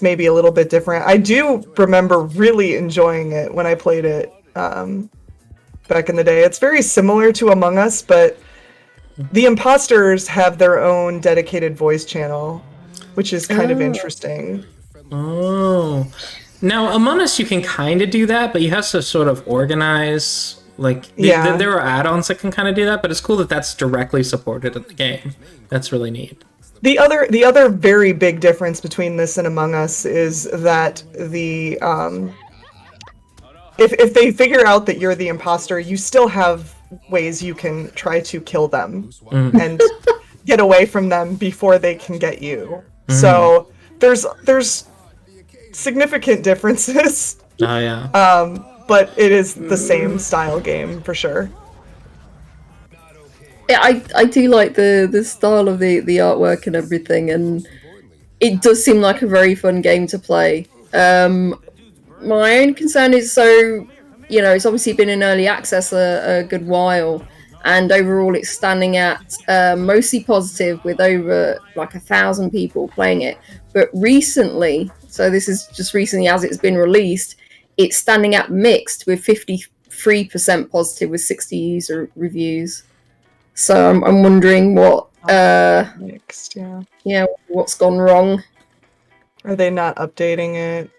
maybe a little bit different. I do remember really enjoying it when I played it back in the day. It's very similar to Among Us, but the imposters have their own dedicated voice channel, which is kind of interesting. Oh. Now, Among Us, you can kind of do that, but you have to sort of organize. There are add-ons that can kind of do that, but it's cool that that's directly supported in the game. That's really neat. The other very big difference between this and Among Us is that the if they figure out that you're the imposter, you still have ways you can try to kill them and get away from them before they can get you. So there's significant differences. Oh yeah. But it is the same style game for sure. Yeah, I do like the style of the artwork and everything, and it does seem like a very fun game to play. My own concern is it's obviously been in early access a good while, and overall it's standing at mostly positive with over 1,000 people playing it. But recently, so this is just recently as it's been released, it's standing at mixed with 53% positive with 60 user reviews. So I'm wondering what Mixed, what's gone wrong. Are they not updating it?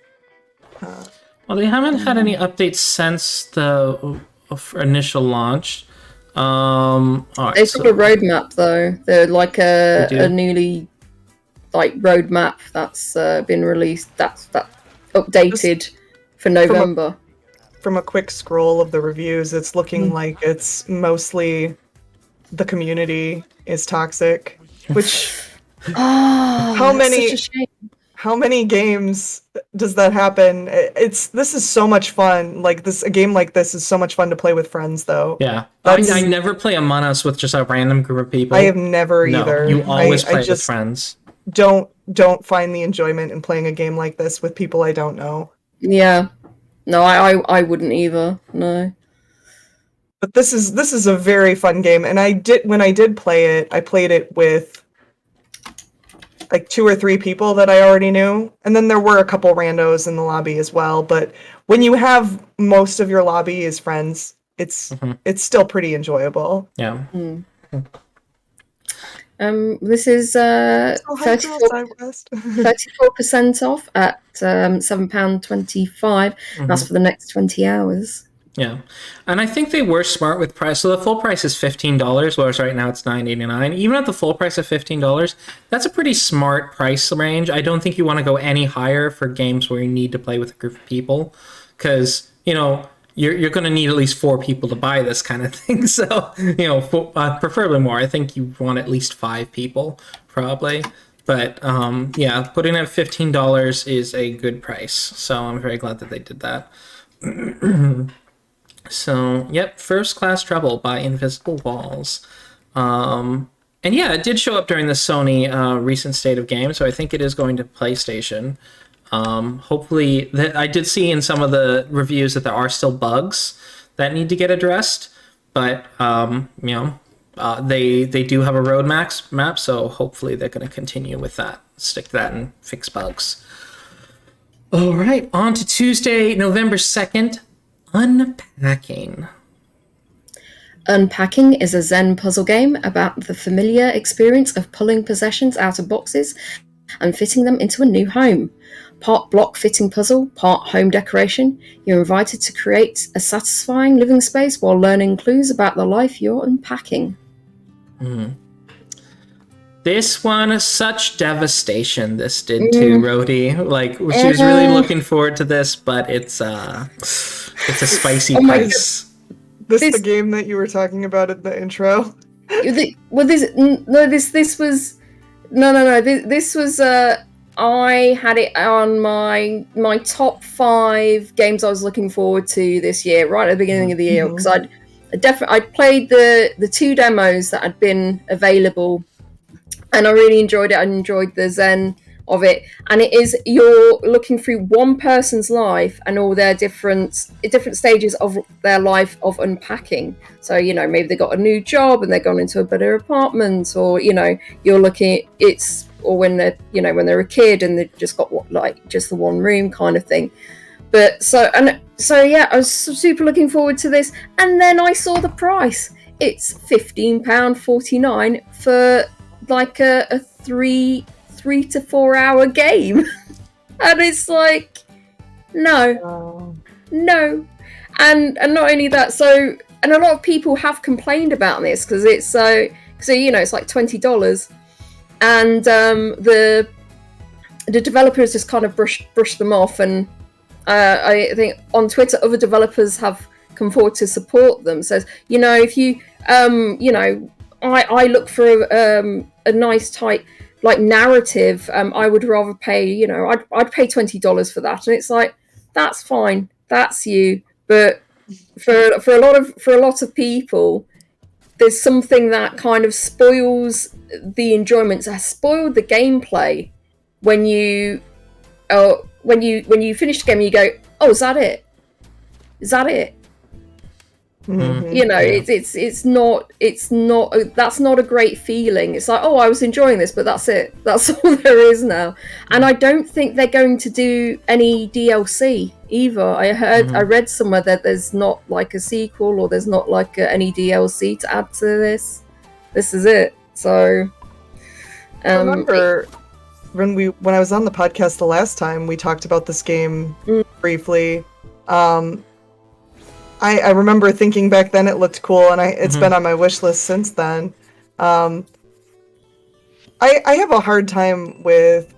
Well, they haven't had any updates since the initial launch. All right, They've got a roadmap though. They're like a newly roadmap that's been released. That's updated for November. From a quick scroll of the reviews, it's looking like it's mostly the community is toxic. Which how many such a shame. How many games does that happen? This is so much fun. A game like this is so much fun to play with friends, though. Yeah, I never play Among Us with just a random group of people. I have never either. You always play with friends. Don't find the enjoyment in playing a game like this with people I don't know. Yeah, no, I wouldn't either. No. But this is a very fun game, and when I did play it, I played it with like 2 or 3 people that I already knew, and then there were a couple randos in the lobby as well. But when you have most of your lobby as friends, it's still pretty enjoyable. Yeah. This is 34% off at £7.25. That's for the next 20 hours. Yeah, and I think they were smart with price. So the full price is $15, whereas right now it's $9.89. Even at the full price of $15, that's a pretty smart price range. I don't think you want to go any higher for games where you need to play with a group of people, because you're going to need at least 4 people to buy this kind of thing. So preferably more. I think you want at least 5 people probably. But yeah, putting at $15 is a good price. So I'm very glad that they did that. So, yep, First Class Trouble by Invisible Walls. And yeah, it did show up during the Sony recent State of Game, so I think it is going to PlayStation. Hopefully, I did see in some of the reviews that there are still bugs that need to get addressed, but, they do have a roadmap, so hopefully they're going to continue with that, stick to that and fix bugs. All right, on to Tuesday, November 2nd. Unpacking. Unpacking is a Zen puzzle game about the familiar experience of pulling possessions out of boxes and fitting them into a new home. Part block fitting puzzle, part home decoration, you're invited to create a satisfying living space while learning clues about the life you're unpacking. This one, such devastation this did to Rhodey. She was really looking forward to this, but it's a spicy price. This the game that you were talking about in the intro? This was I had it on my top 5 games I was looking forward to this year, right at the beginning of the year, because I'd played the 2 demos that had been available, and I really enjoyed it. I enjoyed the Zen of it, and it is, you're looking through one person's life and all their different stages of their life of unpacking. So maybe they got a new job and they're gone into a better apartment, or you're looking at it's, or when they're when they're a kid and they've just got just the one room kind of thing. But so yeah, I was super looking forward to this, and then I saw the price. It's £15.49 for like a 3 to 4 hour game. And it's like, no. And not only that, and a lot of people have complained about this because it's it's like $20, and the developers just kind of brush them off, and I think on Twitter other developers have come forward to support them. Says, if you I look for a nice tight narrative, I would rather pay, I'd pay $20 for that. And it's like, that's fine, that's you. But for a lot of people, there's something that kind of spoils the enjoyment, has spoiled the gameplay when you finish the game and you go, oh, is that it? Mm-hmm. It's not that's not a great feeling. It's like, oh, I was enjoying this, but that's it, that's all there is now. And I don't think they're going to do any DLC either. I read somewhere that there's not like a sequel, or there's not like any DLC to add to this. This is it. So Remember when I was on the podcast the last time, we talked about this game briefly. I remember thinking back then it looked cool, and it's been on my wish list since then. I have a hard time with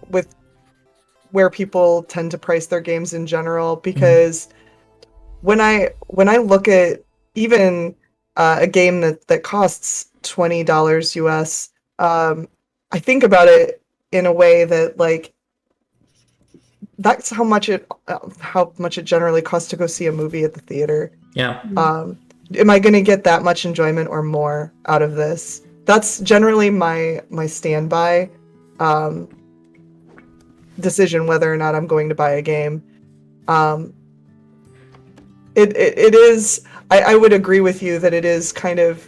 where people tend to price their games in general, because when I look at even a game that costs $20 US, I think about it in a way that, like, that's how much it generally costs to go see a movie at the theater. Yeah. Am I going to get that much enjoyment or more out of this? That's generally my standby decision whether or not I'm going to buy a game. It is. I would agree with you that it is kind of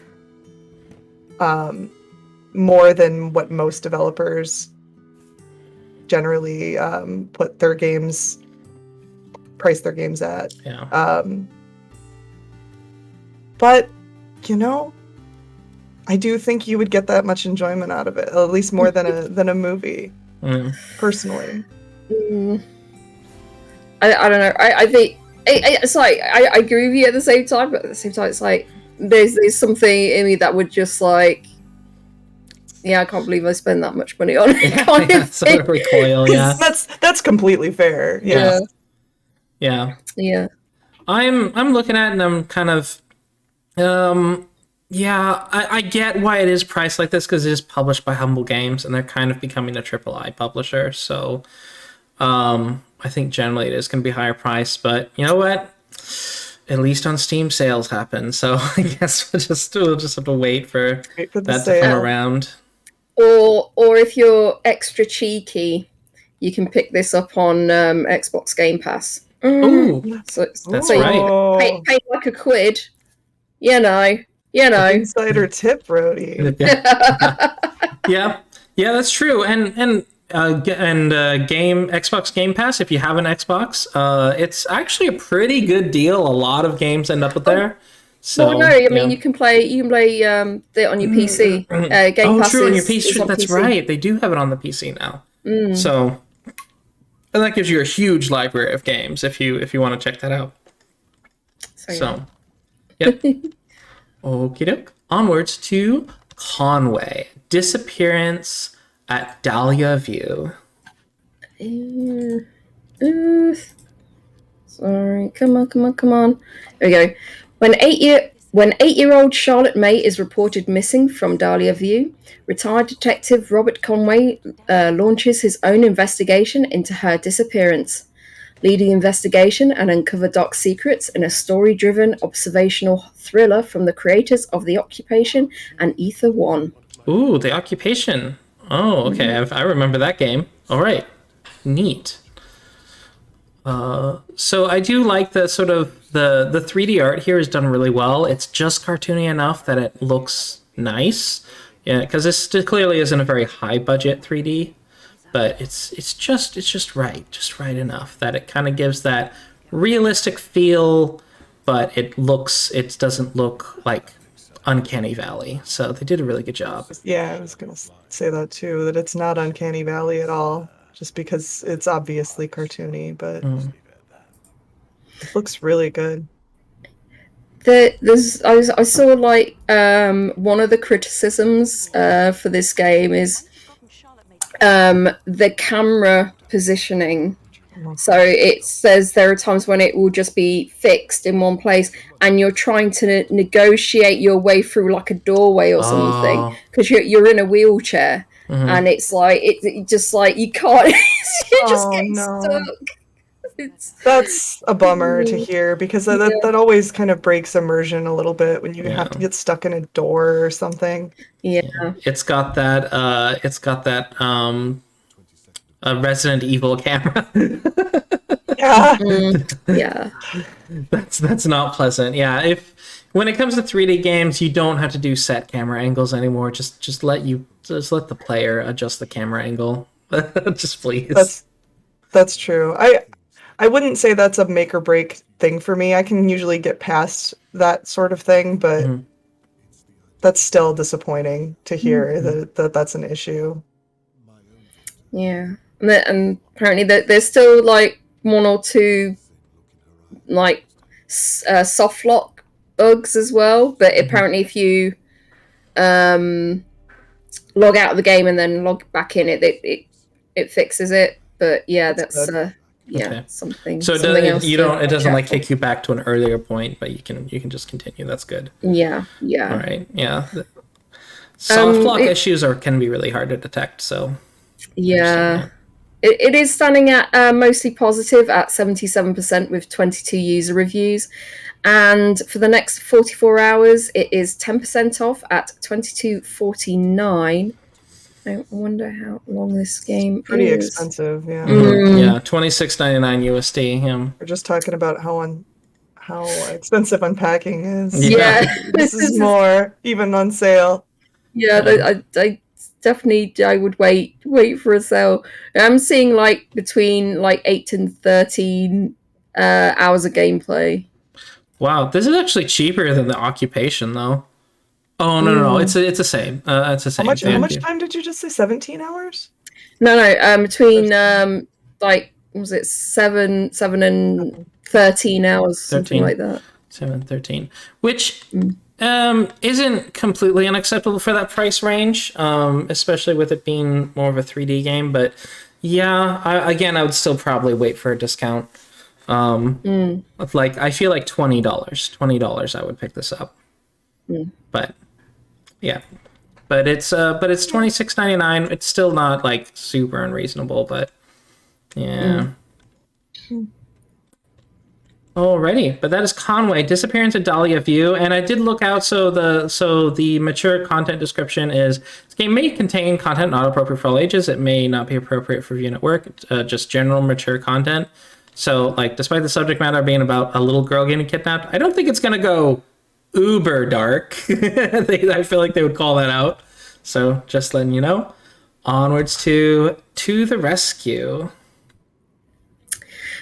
more than what most developers generally price their games at. Yeah. But, I do think you would get that much enjoyment out of it, at least more than a movie, personally. I don't know. I think it's like I agree with you at the same time, but at the same time, it's like there's something in me that would just like, I can't believe I spend that much money on it. Kind of sort of recoil. Yeah. That's completely fair. Yeah. Yeah. Yeah. I'm looking at it and I'm kind of, I get why it is priced like this, because it is published by Humble Games and they're kind of becoming a AAA publisher. So, I think generally it is going to be higher priced, but you know what? At least on Steam sales happen. So I guess we'll just have to wait for that to come around. Or if you're extra cheeky, you can pick this up on Xbox Game Pass. Ooh, that's right. Pay like a quid. You know. Insider tip, Brody. Yeah, that's true. And Xbox Game Pass, if you have an Xbox, it's actually a pretty good deal. A lot of games end up with there. So, well, no, I mean you can play it on your PC. Game Pass true, on your is PC. on That's PC. right. They do have it on the PC now. So, and that gives you a huge library of games if you want to check that out. So yep. Okie doke. Onwards to Conway. Disappearance at Dahlia View. Sorry. Come on. There we go. When 8-year-old Charlotte May is reported missing from Dahlia View, retired detective Robert Conway launches his own investigation into her disappearance. Lead the investigation and uncover dark secrets in a story-driven observational thriller from the creators of The Occupation and Ether One. Ooh, The Occupation. Oh, okay. I remember that game. All right. Neat. So I do like the sort of the 3D art here is done really well. It's just cartoony enough that it looks nice. Yeah, because this clearly isn't a very high budget 3D. But it's just right enough that it kind of gives that realistic feel, but it doesn't look like Uncanny Valley. So they did a really good job. Yeah, I was gonna say that too, that it's not Uncanny Valley at all, just because it's obviously cartoony, but it looks really good. I saw like one of the criticisms for this game is the camera positioning. So it says there are times when it will just be fixed in one place and you're trying to negotiate your way through like a doorway or something because you're in a wheelchair and it's like it just like you can't you just get stuck. That's a bummer to hear, because that always kind of breaks immersion a little bit when you have to get stuck in a door or something. Yeah. It's got that Resident Evil camera. Yeah. That's not pleasant. Yeah, when it comes to 3D games, you don't have to do set camera angles anymore. Just let the player adjust the camera angle. Just please. That's true. I wouldn't say that's a make or break thing for me. I can usually get past that sort of thing, but that's still disappointing to hear that that's an issue. Yeah, and apparently there's still like one or two like soft lock bugs as well. But apparently, if you log out of the game and then log back in, it fixes it. But yeah, that's Okay. something. So something else you don't. It doesn't check like for. take you back to an earlier point, but you can just continue. That's good. Yeah. All right. Yeah. Soft lock issues can be really hard to detect. So Yeah. It is standing at mostly positive at 77% with 22 user reviews. And for the next 44 hours, it is 10% off at $22.49. I wonder how long this game Pretty is. expensive, yeah. Yeah, $26.99 USD. Yeah. We're just talking about how expensive unpacking is. Yeah. This is more, even on sale. Yeah, I definitely I would wait for a sale. I'm seeing like between like 8 and 13 hours of gameplay. Wow, this is actually cheaper than the occupation, though. Oh no, it's the same. It's the same. How much time did you just say? 17 hours? No, between like was it 7 and 13 hours, something like that. 7, 13, which isn't completely unacceptable for that price range, especially with it being more of a 3D game. But yeah, I would still probably wait for a discount. Like I feel like $20 I would pick this up. But yeah, but it's $26.99. It's still not like super unreasonable, but yeah. Alrighty, but that is Conway, Disappearance of Dahlia View, and I did look out. So the mature content description is: this game may contain content not appropriate for all ages. It may not be appropriate for viewing at work. Just general mature content. So, like, despite the subject matter being about a little girl getting kidnapped, I don't think it's gonna go uber dark. I feel like they would call that out. So, just letting you know. Onwards to the Rescue.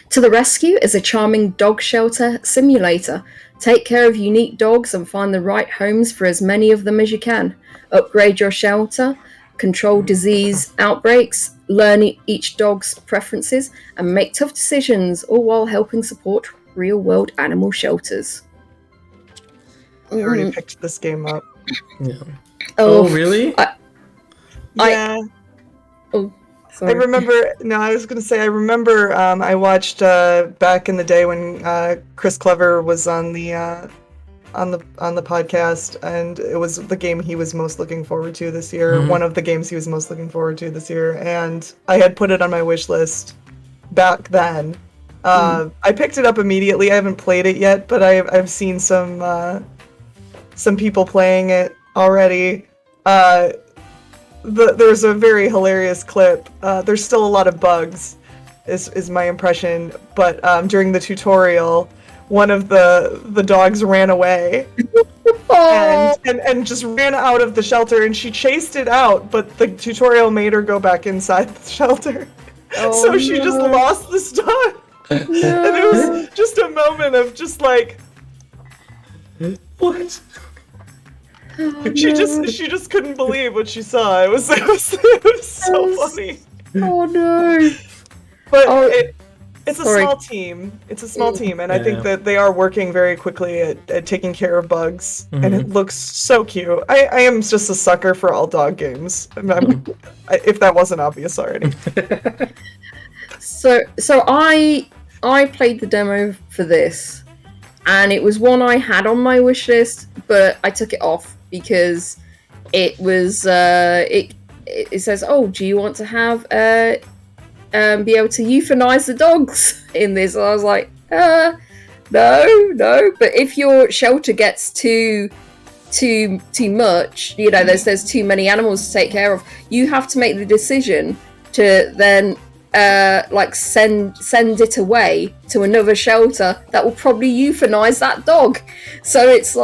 To the Rescue is a charming dog shelter simulator. Take care of unique dogs and find the right homes for as many of them as you can. Upgrade your shelter, control disease outbreaks, learn each dog's preferences, and make tough decisions, all while helping support real-world animal shelters. I already picked this game up. Yeah. Oh really? Yeah. Sorry. I remember. No, I was going to say. I remember. I watched back in the day when Chris Clever was on the podcast, and it was the game he was most looking forward to this year. One of the games he was most looking forward to this year, and I had put it on my wish list back then. I picked it up immediately. I haven't played it yet, but I've seen some people playing it already. There's a very hilarious clip. There's still a lot of bugs, is my impression. But during the tutorial, one of the dogs ran away and just ran out of the shelter, and she chased it out. But the tutorial made her go back inside the shelter, so she just lost this dog. And it was just a moment of just like, what? She just couldn't believe what she saw. It was so funny. Oh no! But it's a small team. It's a small team, and I think that they are working very quickly at taking care of bugs, and it looks so cute. I am just a sucker for all dog games. If that wasn't obvious already. So I played the demo for this, and it was one I had on my wish list, but I took it off because it was it says, oh, do you want to have be able to euthanize the dogs in this? And I was like, no. But if your shelter gets too much, you know, there's too many animals to take care of, you have to make the decision to then like send it away to another shelter that will probably euthanize that dog. So it's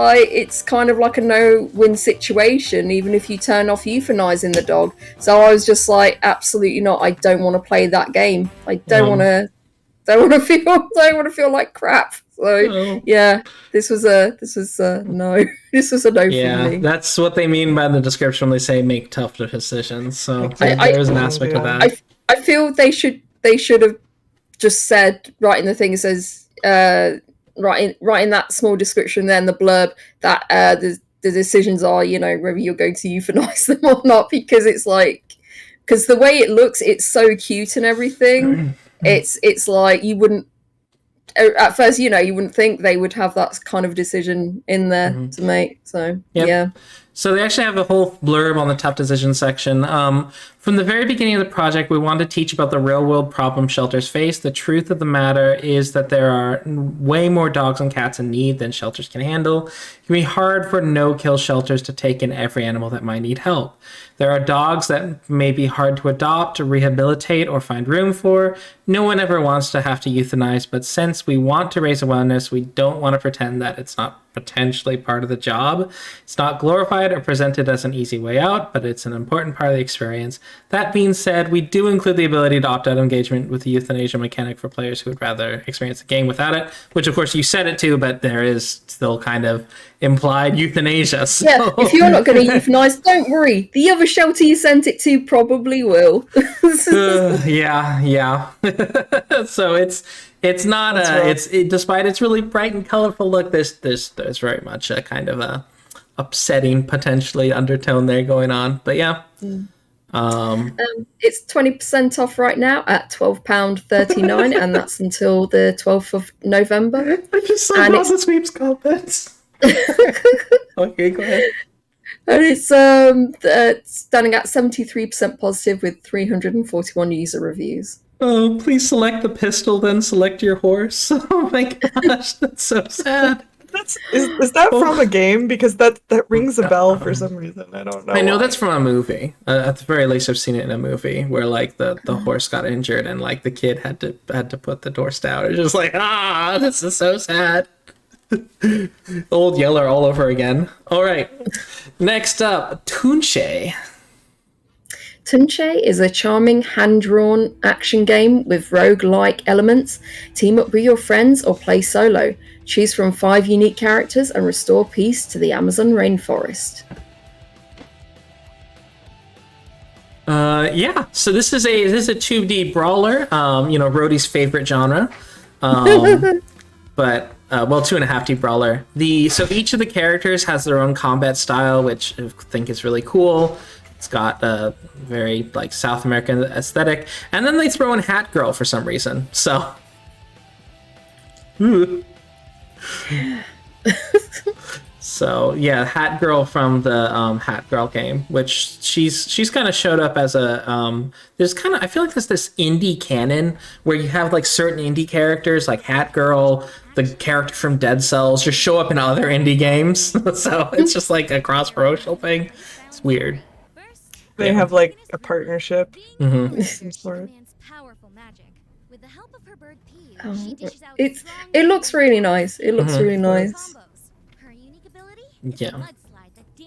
kind of like a no-win situation, even if you turn off euthanizing the dog. So I was just like, absolutely not. I don't want to play that game. I don't want to feel like crap. So yeah, this was a no. This was a no for me. Yeah, that's what they mean by the description when they say make tough decisions. So there is an aspect of that. I feel they should have just said, right in the thing, it says right in that small description there in the blurb that the decisions are, whether you're going to euthanize them or not, because it's like, because the way it looks, it's so cute and everything. It's like you wouldn't at first, you wouldn't think they would have that kind of decision in there to make. So yeah. So they actually have a whole blurb on the tough decision section. From the very beginning of the project, we wanted to teach about the real world problem shelters face. The truth of the matter is that there are way more dogs and cats in need than shelters can handle. It can be hard for no-kill shelters to take in every animal that might need help. There are dogs that may be hard to adopt, to rehabilitate, or find room for. No one ever wants to have to euthanize, but since we want to raise awareness, we don't want to pretend that it's not potentially part of the job. It's not glorified or presented as an easy way out, but it's an important part of the experience. That being said, we do include the ability to opt out of engagement with the euthanasia mechanic for players who would rather experience the game without it, which of course you said it too, but there is still kind of implied euthanasia. So. Yeah, if you're not going to euthanize, don't worry. The other shelter you sent it to probably will. Yeah. So it's not despite its really bright and colorful look, there's very much a kind of a upsetting potentially undertone there going on. But yeah. It's 20% off right now at £12.39, and that's until the 12th of November. I just saw all the sweeps comments. Okay, go ahead. And it's standing at 73% positive with 341 user reviews. Oh, please select the pistol, then select your horse. Oh my gosh, that's so sad. Is that from a game? Because that rings a bell for some reason. I don't know. I know that's from a movie. At the very least, I've seen it in a movie where like the horse got injured and like the kid had to put the horse down. It's just like, this is so sad. Old Yeller all over again. All right, next up, Tunche. Tunche is a charming hand-drawn action game with rogue-like elements. Team up with your friends or play solo. Choose from 5 unique characters and restore peace to the Amazon rainforest. So this is a 2D brawler. Rhodey's favorite genre. But 2.5D brawler. So each of the characters has their own combat style, which I think is really cool. It's got a very like South American aesthetic, and then they throw in Hat Girl for some reason. So, so yeah, Hat Girl from the Hat Girl game, which she's kind of showed up as a I feel like there's this indie canon where you have like certain indie characters like Hat Girl, the character from Dead Cells, just show up in other indie games. So it's just like a cross-promotional thing. It's weird. They have like a partnership. It looks really nice. It looks really nice.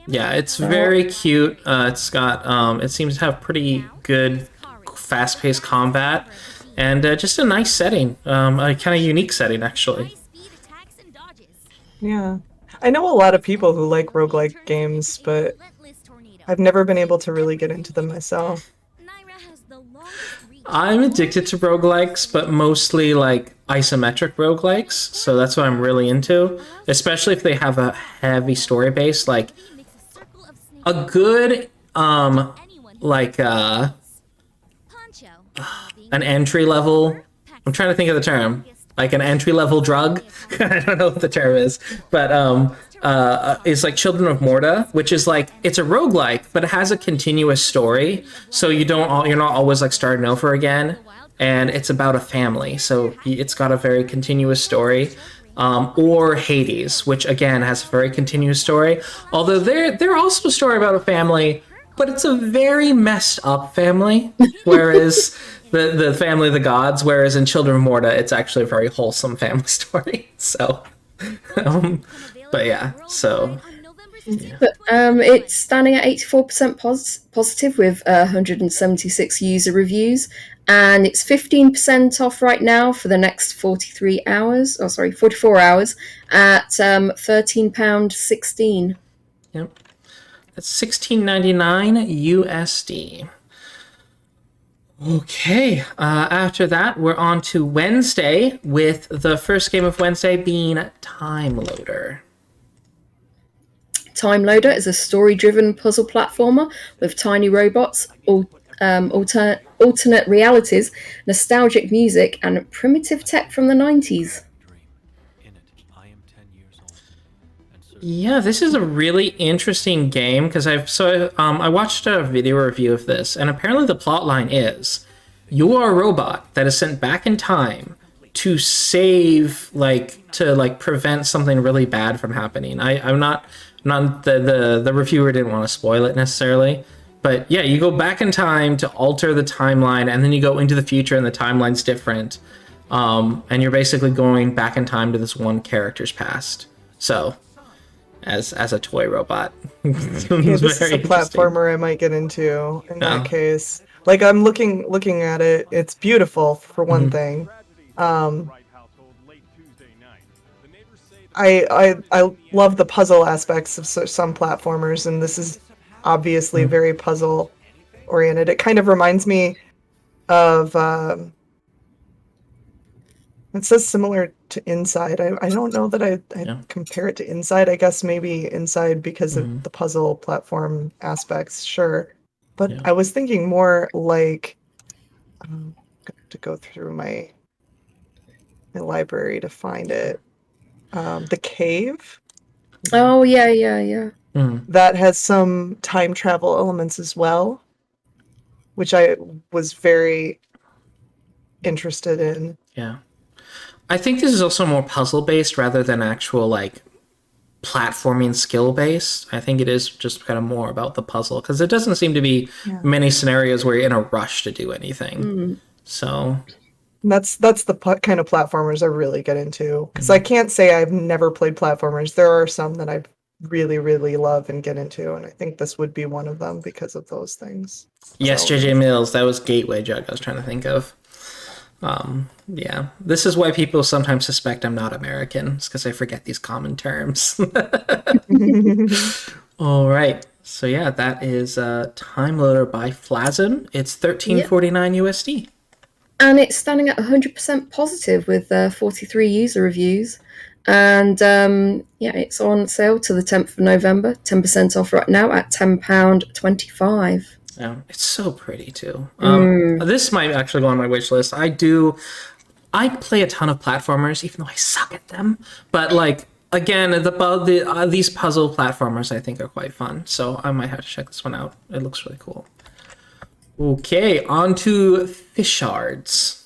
Yeah, it's very cute. It's got it seems to have pretty good fast-paced combat and just a nice setting, a kind of unique setting actually. Yeah, I know a lot of people who like roguelike games, but I've never been able to really get into them myself. I'm addicted to roguelikes, but mostly like isometric roguelikes, so that's what I'm really into, especially if they have a heavy story base, like a good an entry level, I'm trying to think of the term, like an entry level drug. I don't know what the term is, but is like Children of Morta, which is like, it's a roguelike, but it has a continuous story, so you're not always like starting over again, and it's about a family, so it's got a very continuous story. Or Hades, which again has a very continuous story, although they're also a story about a family, but it's a very messed up family, whereas the family of the gods, whereas in Children of Morta it's actually a very wholesome family story. So but yeah, so yeah. But it's standing at 84% positive with 176 user reviews, and it's 15% off right now for the next 44 hours at £13.16. Yep, that's $16.99 USD. Okay, after that, we're on to Wednesday, with the first game of Wednesday being Time Loader. Time Loader is a story-driven puzzle platformer with tiny robots, alternate realities, nostalgic music, and primitive tech from the 90s. Yeah, this is a really interesting game because I watched a video review of this, and apparently the plot line is you are a robot that is sent back in time to save, to prevent something really bad from happening. I'm not the reviewer didn't want to spoil it necessarily, but yeah, you go back in time to alter the timeline, and then you go into the future and the timeline's different, and you're basically going back in time to this one character's past. So, as a toy robot. Yeah, this is a platformer I might get into in that case. Like, I'm looking at it. It's beautiful for one thing. I love the puzzle aspects of some platformers, and this is obviously very puzzle oriented. It kind of reminds me of it says similar to Inside. I don't know that I'd compare it to Inside. I guess maybe Inside because of the puzzle platform aspects, sure. But I was thinking more like to go through my library to find it. The Cave. Oh, yeah. That has some time travel elements as well, which I was very interested in. Yeah. I think this is also more puzzle-based rather than actual, platforming skill-based. I think it is just kind of more about the puzzle, because there doesn't seem to be many scenarios where you're in a rush to do anything. So... That's the kind of platformers I really get into. Because I can't say I've never played platformers. There are some that I really, really love and get into, and I think this would be one of them because of those things. Yes, so. JJ Mills, that was Gateway Jug I was trying to think of. Yeah, this is why people sometimes suspect I'm not American. It's because I forget these common terms. All right. So yeah, that is Time Loader by Flazm. It's $13.49 USD. And it's standing at 100% positive with 43 user reviews. And it's on sale to the 10th of November. 10% off right now at £10.25. Yeah, it's so pretty too. This might actually go on my wish list. I play a ton of platformers, even though I suck at them. But again, these puzzle platformers I think are quite fun. So I might have to check this one out. It looks really cool. Okay, on to Fishards.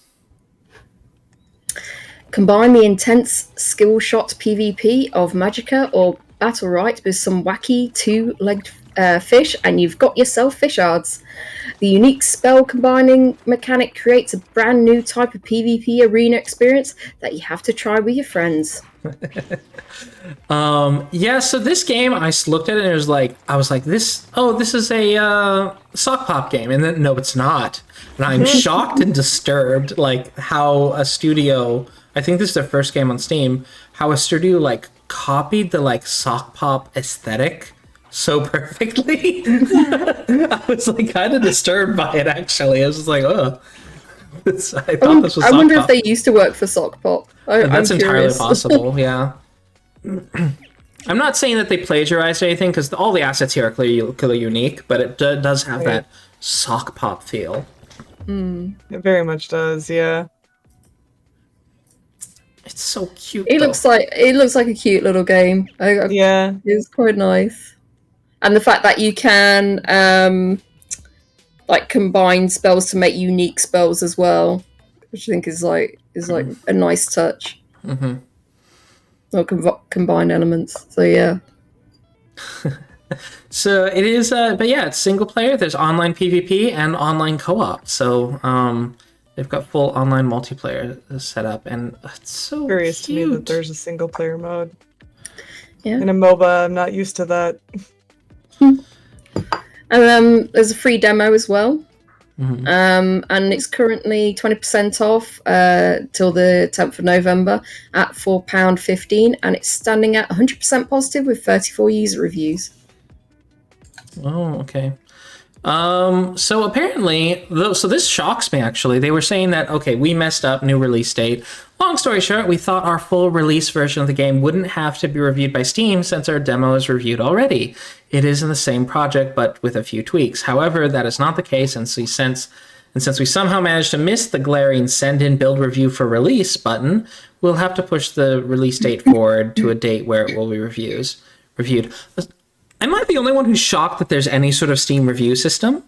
Combine the intense skill shot PvP of Magicka or Battle Right with some wacky two-legged fish, and you've got yourself Fishards. The unique spell combining mechanic creates a brand new type of PvP arena experience that you have to try with your friends. So this game, I looked at it and I was like, this is a sock pop game, and then no, it's not. And I'm shocked and disturbed, how a studio, I think this is their first game on Steam, how a studio copied the sock pop aesthetic so perfectly. I was kind of disturbed by it, actually. I was just like, oh. I thought this was I wonder Sock Pop. if they used to work for Sock Pop. That's entirely possible, yeah. I'm not saying that they plagiarized anything, because all the assets here are clearly unique, but it does have that Sock Pop feel. It very much does, yeah. It's so cute. It looks like a cute little game. Yeah, it's quite nice, and the fact that you can combine spells to make unique spells as well, which I think is a nice touch. Mm-hmm. Or combine elements. So yeah. So it is, but yeah, it's single player. There's online PvP and online co-op. So they've got full online multiplayer set up, and it's so curious cute. to me that there's a single player mode. Yeah. In a MOBA, I'm not used to that. And there's a free demo as well. Mm-hmm. And it's currently 20% off till the 10th of November at £4.15, and it's standing at 100% positive with 34 user reviews. Oh, okay. So apparently, so this shocks me actually. They were saying that, okay, we messed up, new release date. Long story short, we thought our full release version of the game wouldn't have to be reviewed by Steam since our demo is reviewed already. It is in the same project, but with a few tweaks. However, that is not the case, and since we somehow managed to miss the glaring send in build review for release button, we'll have to push the release date forward to a date where it will be reviewed. Am I the only one who's shocked that there's any sort of Steam review system?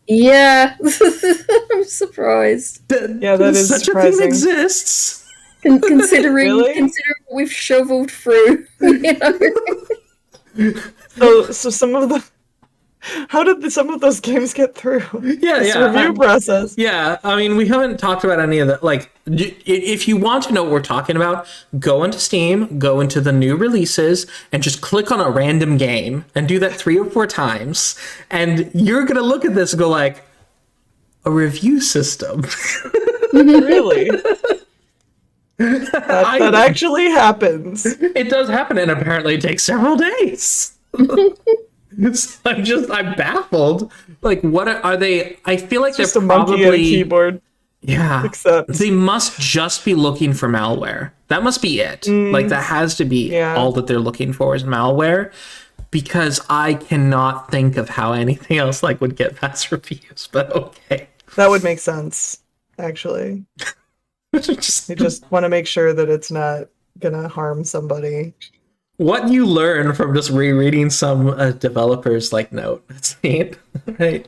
Yeah, I'm surprised. Yeah, that is such surprising. a thing exists. Considering Really? what we've shoveled through, you know. So some of the how did some of those games get through? Yeah, this yeah. review process. Yeah, I mean, we haven't talked about any of that. Like, if you want to know what we're talking about, go into Steam, go into the new releases, and just click on a random game, and do that 3 or 4 times, and you're gonna look at this and go like, a review system. Really? That actually happens. It does happen, and apparently it takes several days. I'm baffled. Like, what are they? I feel like Just they're a monkey and a probably keyboard. yeah. Except They must just be looking for malware. That must be it. Like, that has to be all that they're looking for is malware, because I cannot think of how anything else like would get past reviews. But okay, that would make sense. Actually, just you just want to make sure that it's not gonna harm somebody. what you learn from just rereading some developers like note. That's neat, right?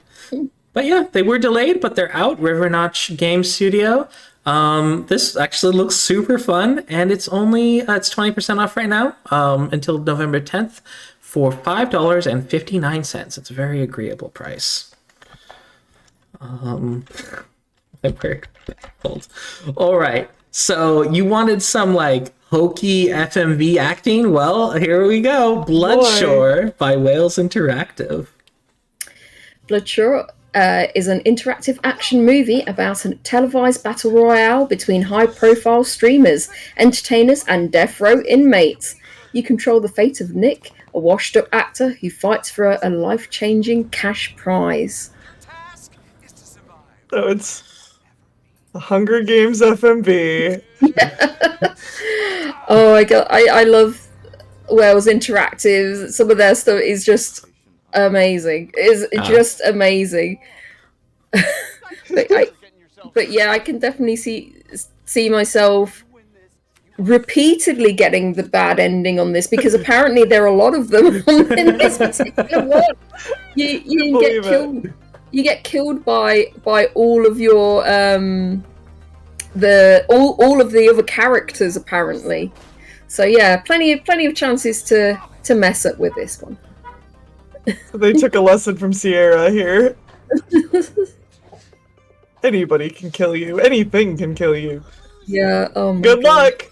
But yeah, they were delayed, but they're out. Rivernotch Game Studio. This actually looks super fun, and it's only it's 20% off right now until November 10th for $5.59. It's a very agreeable price. I'm very baffled. All right, so you wanted some like hokey FMV acting? Well, here we go. Bloodshore by Wales Interactive. Bloodshore is an interactive action movie about a televised battle royale between high-profile streamers, entertainers, and death row inmates. You control the fate of Nick, a washed-up actor who fights for a life-changing cash prize. So it's the Hunger Games FMV. Oh my god, I love Wales Interactive. Some of their stuff is just amazing. Is just amazing. but yeah, I can definitely see myself repeatedly getting the bad ending on this, because apparently there are a lot of them in this particular one. You get killed. You get killed by all of your all of the other characters apparently. So yeah, plenty of chances to mess up with this one. They took a lesson from Sierra here. Anybody can kill you. Anything can kill you. Yeah. Good luck.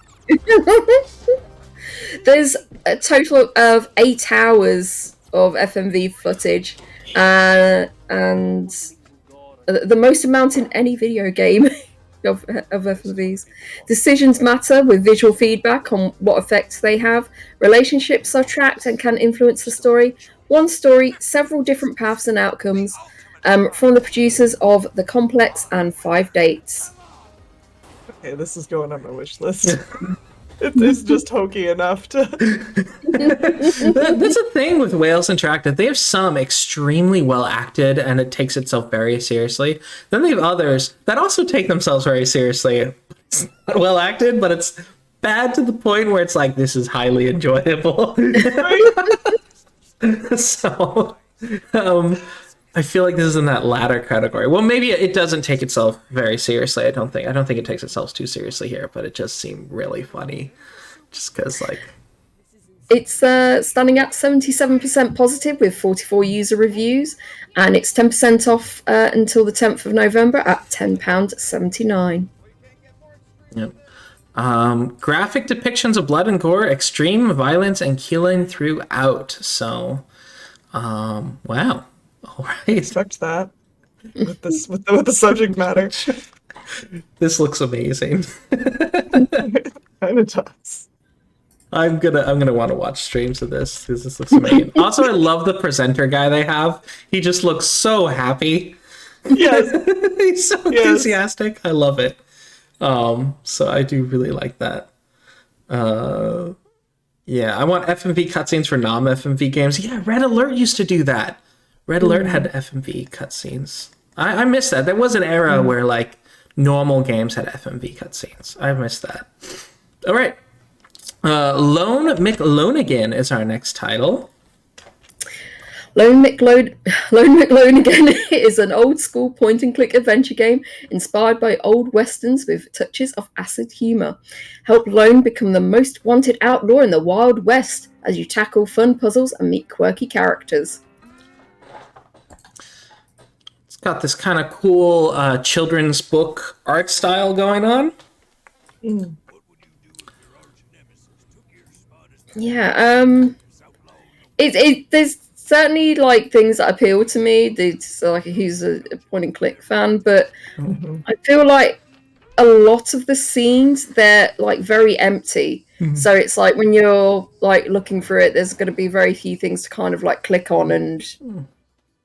There's a total of 8 hours of FMV footage, and the most amount in any video game of FMVs. Decisions matter with visual feedback on what effects they have. Relationships are tracked and can influence the story. One story, several different paths and outcomes, from the producers of The Complex and 5 Dates. Okay, this is going on my wish list. It's just hokey enough to... That's the thing with Wales Interactive. They have some extremely well acted, and it takes itself very seriously. Then they have others that also take themselves very seriously. It's not well acted, but it's bad to the point where it's like, this is highly enjoyable. So, I feel like this is in that latter category. Well, maybe it doesn't take itself very seriously. I don't think it takes itself too seriously here, but it just seemed really funny, just because like it's standing at 77% positive with 44 user reviews, and it's 10% off until the 10th of November at £10.79. Yep. Graphic depictions of blood and gore, extreme violence, and killing throughout. So, wow. All right. Expect that with this with the subject matter. This looks amazing. Kind of does. I'm gonna want to watch streams of this because this looks amazing. Also, I love the presenter guy they have. He just looks so happy. Yes. He's so enthusiastic. I love it. So I do really like that. Yeah, I want FMV cutscenes for non-FMV games. Yeah, Red Alert used to do that. Red Alert had FMV cutscenes. I miss that. There was an era where like normal games had FMV cutscenes. I miss that. All right. Lone McLonegan is our next title. Lone McLonegan is an old-school point-and-click adventure game inspired by old westerns with touches of acid humor. Help Lone become the most wanted outlaw in the Wild West as you tackle fun puzzles and meet quirky characters. It's got this kind of cool children's book art style going on. Yeah, there's certainly like things that appeal to me. So like he's a point and click fan, but I feel like a lot of the scenes they're like very empty. So it's like when you're like looking for it, there's going to be very few things to kind of like click on and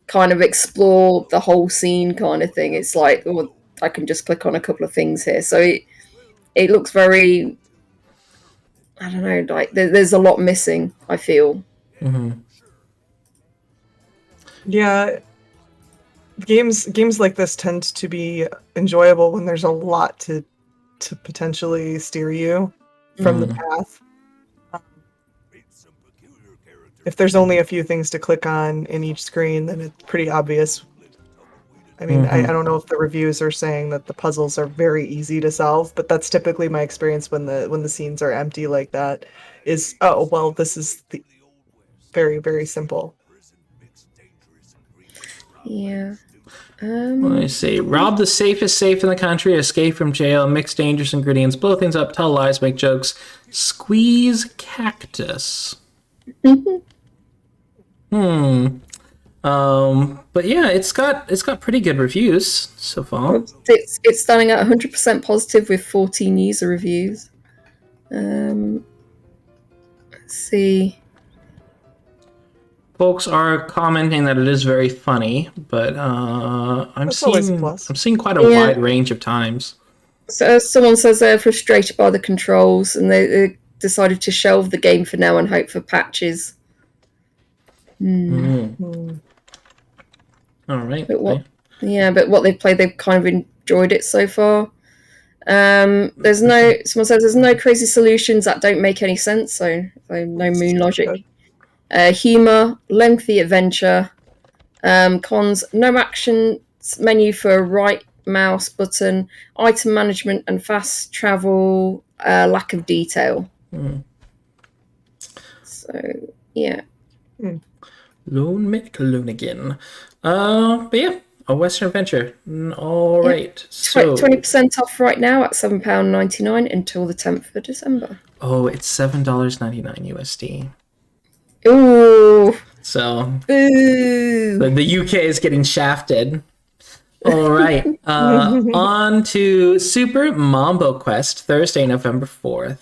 kind of explore the whole scene kind of thing. It's like, oh, I can just click on a couple of things here. So it looks very, I don't know, like there's a lot missing, I feel. Yeah, games like this tend to be enjoyable when there's a lot to potentially steer you from the path. If there's only a few things to click on in each screen, then it's pretty obvious. I mean, I don't know if the reviews are saying that the puzzles are very easy to solve, but that's typically my experience when the scenes are empty like that. Is, oh well, this is the very, very simple. Yeah. Let me see. Rob the safest safe in the country, escape from jail, mix dangerous ingredients, blow things up, tell lies, make jokes, squeeze cactus. But yeah, it's got pretty good reviews so far. It's standing at 100% positive with 14 user reviews. Let's see. Folks are commenting that it is very funny, but I'm seeing quite a wide range of times. So someone says they're frustrated by the controls and they decided to shelve the game for now and hope for patches. All right. But what they've played, they've kind of enjoyed it so far. Someone says there's no crazy solutions that don't make any sense, so no moon logic. Humor, lengthy adventure. Cons, no action menu for right mouse button, item management and fast travel, lack of detail. So, yeah. Lone McLonegan. But yeah, a Western adventure. All right. So 20% off right now at £7.99 until the 10th of December. Oh, it's $7.99 USD. Ooh. So the UK is getting shafted. All right. On to Super Mombo Quest, Thursday, November 4th.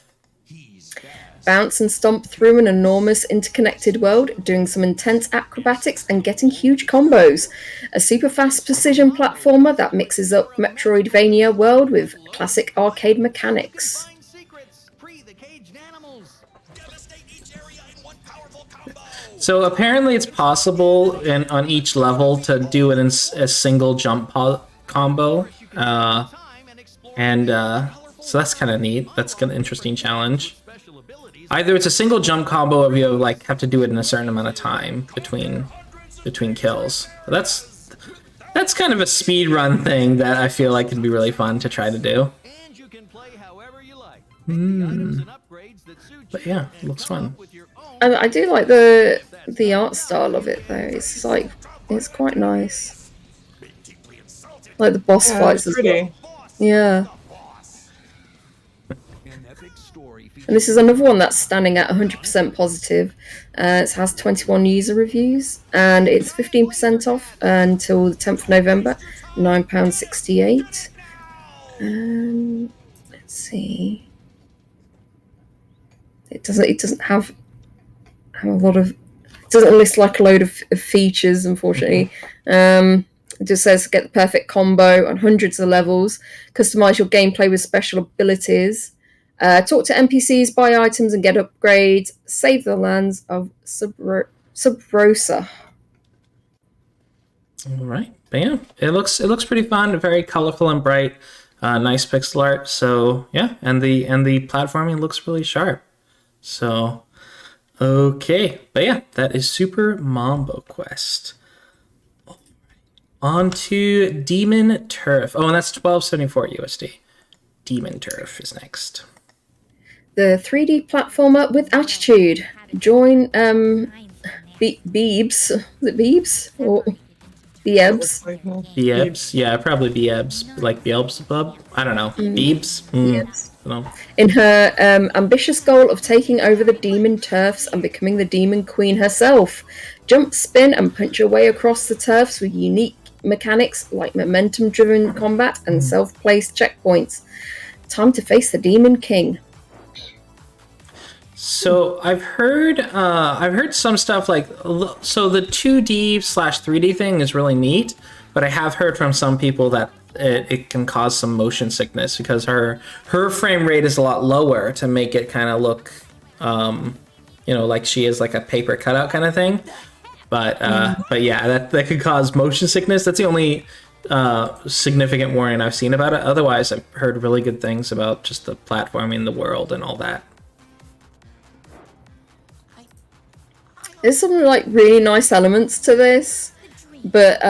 Bounce and stomp through an enormous interconnected world, doing some intense acrobatics and getting huge combos. A super fast precision platformer that mixes up Metroidvania world with classic arcade mechanics. So apparently it's possible on each level to do it in a single jump combo. So that's kind of neat. That's kind of interesting challenge. Either it's a single jump combo or you like have to do it in a certain amount of time between kills. That's kind of a speed run thing that I feel like can be really fun to try to do. But yeah, it looks fun. I do like the art style of it though. It's like it's quite nice. Like the boss fights as well. Yeah. And this is another one that's standing at 100% positive. It has 21 user reviews and it's 15% off until the 10th of November, £9.68. Let's see. It doesn't have a lot of. It doesn't list like a load of features, unfortunately. It just says get the perfect combo on hundreds of levels, customize your gameplay with special abilities, talk to NPCs, buy items and get upgrades, save the lands of Subrosa. All right, but yeah, it looks pretty fun, very colorful and bright, nice pixel art. So yeah, and the platforming looks really sharp. So okay, but yeah, that is Super Mombo Quest. On to Demon Turf. Oh, and that's $12.74 USD. Demon Turf is next. The 3D platformer with attitude. Join Beebs. Is it Beebs or Beebs? Beebs, yeah, probably Beebs, like Beelzebub. I don't know. Beebs. Beebs. No. In her ambitious goal of taking over the demon turfs and becoming the demon queen herself, jump, spin, and punch your way across the turfs with unique mechanics like momentum-driven combat and self-placed checkpoints. Time to face the demon king. So I've heard some stuff like, so the 2D/3D thing is really neat, but I have heard from some people that it can cause some motion sickness because her frame rate is a lot lower to make it kind of look, like she is like a paper cutout kind of thing. But yeah, that could cause motion sickness. That's the only significant warning I've seen about it. Otherwise, I've heard really good things about just the platforming, the world, and all that. There's some like really nice elements to this, but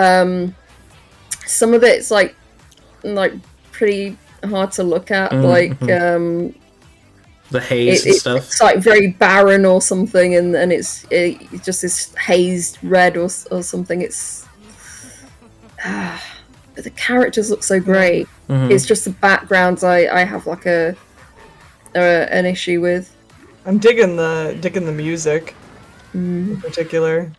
some of it's like pretty hard to look at. The haze and stuff. It's like very barren or something, and it's just this hazed red or something. It's but the characters look so great. It's just the backgrounds I have like an issue with. I'm digging the music in particular.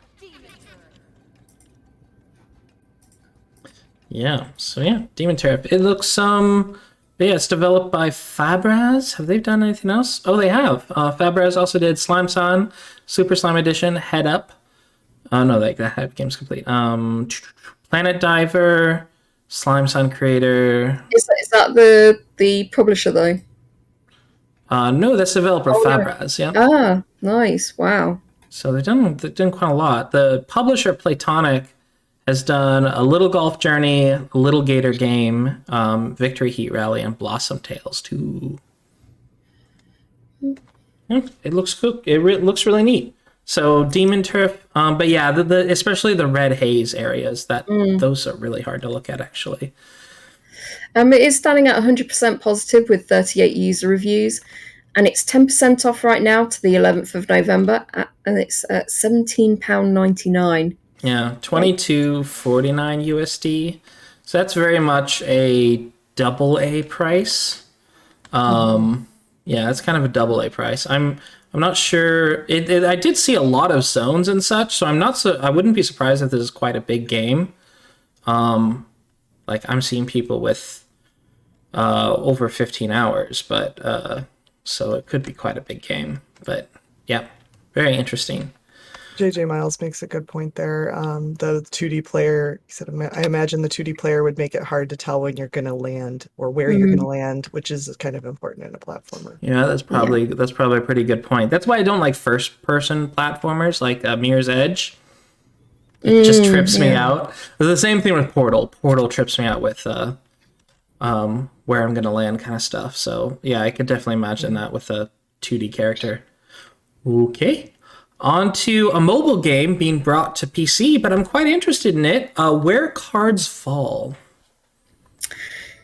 Yeah. So yeah, Demon Turf. It looks yeah, it's developed by Fabraz. Have they done anything else? Oh, they have. Fabraz also did Slime Son, Super Slime Edition, Head Up. No, that game's complete. Planet Diver, Slime Son Creator. Is that the publisher though? No, that's developer Fabraz. Yeah. Ah, nice. Wow. So they've done quite a lot. The publisher Platonic has done a Little Golf Journey, a Little Gator Game, Victory Heat Rally, and Blossom Tales 2. Yeah, it looks cool. It looks really neat. So Demon Turf, but yeah, especially the red haze areas, those are really hard to look at actually. It is standing at 100% positive with 38 user reviews, and it's 10% off right now to the 11th of November, and it's at £17.99. Yeah, $22.49 USD. So that's very much a AA price. Yeah, that's kind of a AA price. I'm not sure. I did see a lot of zones and such, so I wouldn't be surprised if this is quite a big game. Like I'm seeing people with over 15 hours, but so it could be quite a big game. But yeah, very interesting. JJ Miles makes a good point there. The 2D player, he said, I imagine the 2D player would make it hard to tell when you're going to land or where you're going to land, which is kind of important in a platformer. Yeah, that's probably a pretty good point. That's why I don't like first-person platformers like Mirror's Edge. It just trips me out. The same thing with Portal. Portal trips me out with where I'm going to land kind of stuff. So yeah, I could definitely imagine that with a 2D character. Okay. On to a mobile game being brought to PC, but I'm quite interested in it. Where Cards Fall.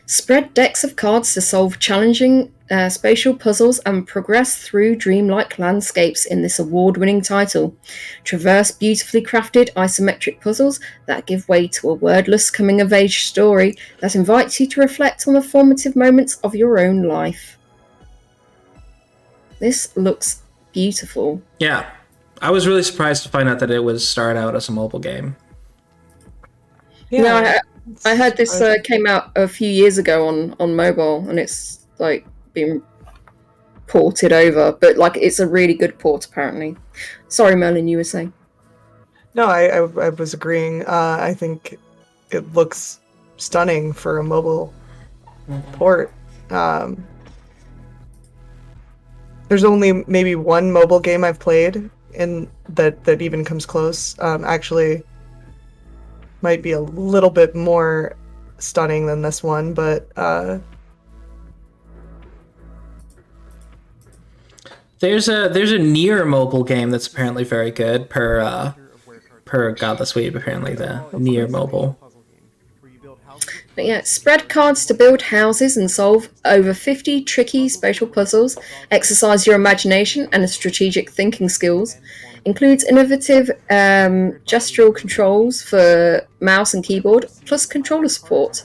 Spread decks of cards to solve challenging spatial puzzles and progress through dreamlike landscapes in this award-winning title. Traverse beautifully crafted isometric puzzles that give way to a wordless coming-of-age story that invites you to reflect on the formative moments of your own life. This looks beautiful. Yeah. I was really surprised to find out that it was started out as a mobile game. Yeah, no, I heard this came out a few years ago on mobile, and it's like been ported over, but like it's a really good port apparently. Sorry, Merlin, you were saying. No, I was agreeing. I think it looks stunning for a mobile port. There's only maybe one mobile game I've played in that even comes close. Actually, might be a little bit more stunning than this one, but there's a near mobile game that's apparently very good per Godless Weeb, apparently the near mobile. But yeah, spread cards to build houses and solve over 50 tricky spatial puzzles, exercise your imagination and strategic thinking skills, includes innovative gestural controls for mouse and keyboard, plus controller support.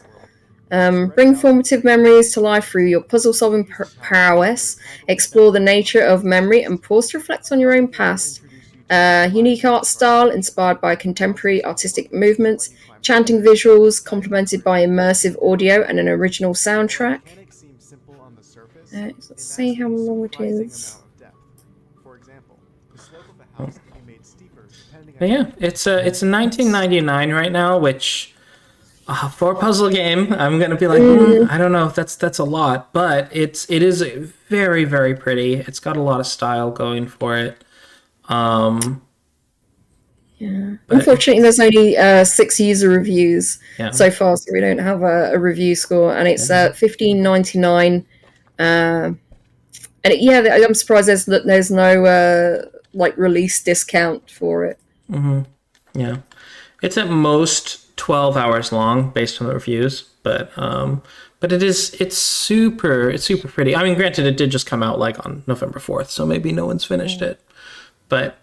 Bring formative memories to life through your puzzle-solving prowess, explore the nature of memory, and pause to reflect on your own past. Unique art style inspired by contemporary artistic movements, chanting visuals complemented by immersive audio and an original soundtrack. Let's see how long it is. But yeah, it's $19.99 right now, which for a puzzle game, I'm gonna be like, I don't know if that's a lot, but it is very, very pretty. It's got a lot of style going for it. Yeah. Unfortunately, there's only 6 user reviews so far, so we don't have a review score, and it's $15.99. And I'm surprised there's no like release discount for it. Yeah, it's at most 12 hours long based on the reviews, but it's super pretty. I mean, granted, it did just come out like on November 4th, so maybe no one's finished it, but.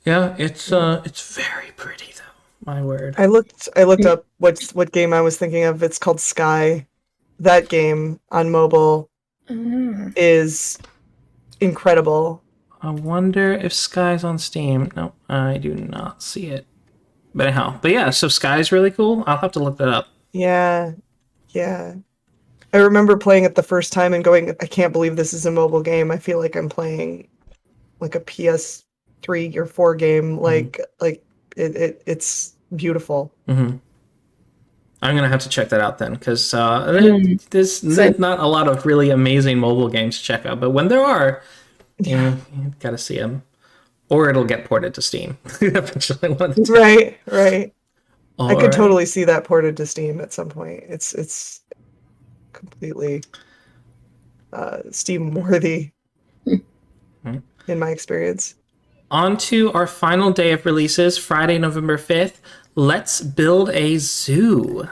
Yeah, it's very pretty though. My word. I looked up what game I was thinking of. It's called Sky. That game on mobile is incredible. I wonder if Sky's on Steam. No, I do not see it. But anyhow, so Sky's really cool. I'll have to look that up. Yeah. I remember playing it the first time and going, I can't believe this is a mobile game. I feel like I'm playing like a PS3 or 4 game. Like it's beautiful. I'm gonna have to check that out then, because there's not a lot of really amazing mobile games to check out, but when there are, you gotta see them, or it'll get ported to Steam eventually. Right. I could totally see that ported to Steam at some point. It's completely Steam worthy in my experience. On to our final day of releases, Friday, November 5th. Let's build a zoo.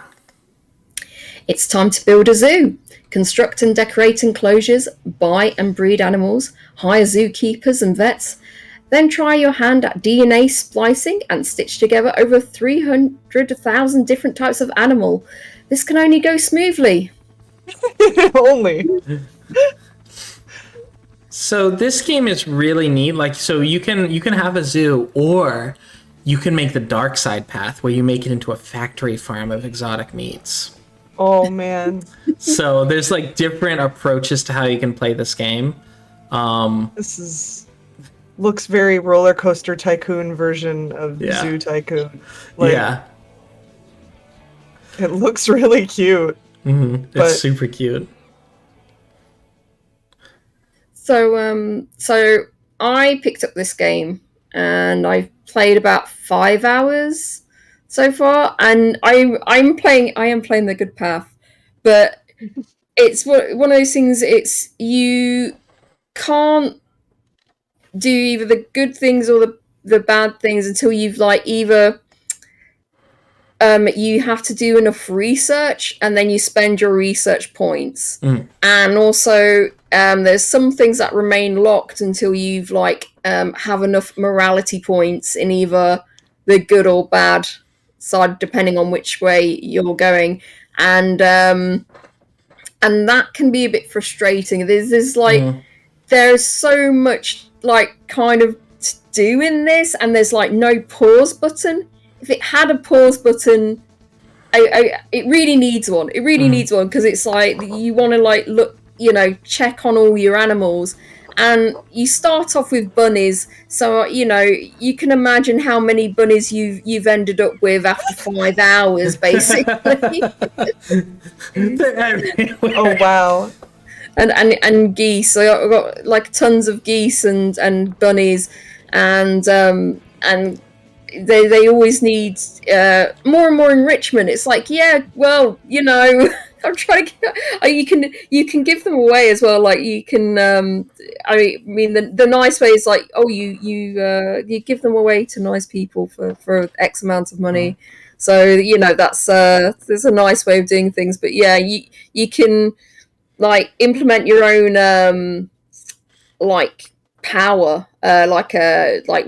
It's time to build a zoo. Construct and decorate enclosures, buy and breed animals, hire zookeepers and vets, then try your hand at DNA splicing and stitch together over 300,000 different types of animal. This can only go smoothly. Only. So this game is really neat. Like, so you can have a zoo, or you can make the dark side path where you make it into a factory farm of exotic meats. Oh man. So there's like different approaches to how you can play this game. Looks very roller coaster tycoon version of Zoo Tycoon. It looks really cute. It's super cute. So I picked up this game and I've played about 5 hours so far, and I am playing the good path, but it's one of those things. It's you can't do either the good things or the bad things until you've like either you have to do enough research and then you spend your research points, and also there's some things that remain locked until you've like have enough morality points in either the good or bad side, depending on which way you're going, and that can be a bit frustrating. There's like there's so much like kind of to do in this, and there's like no pause button. If it had a pause button, it really needs one. It really needs one, because it's like you want to like look, check on all your animals, and you start off with bunnies, so you can imagine how many bunnies you've ended up with after 5 hours, basically. They're everywhere. Oh wow. and geese. So I've got like tons of geese and bunnies, and they always need more and more enrichment. It's like, yeah, well, I'm trying to you can give them away as well. Like you can I mean the nice way is like, oh, you give them away to nice people for X amount of money. So that's there's a nice way of doing things. But yeah, you can like implement your own like power, like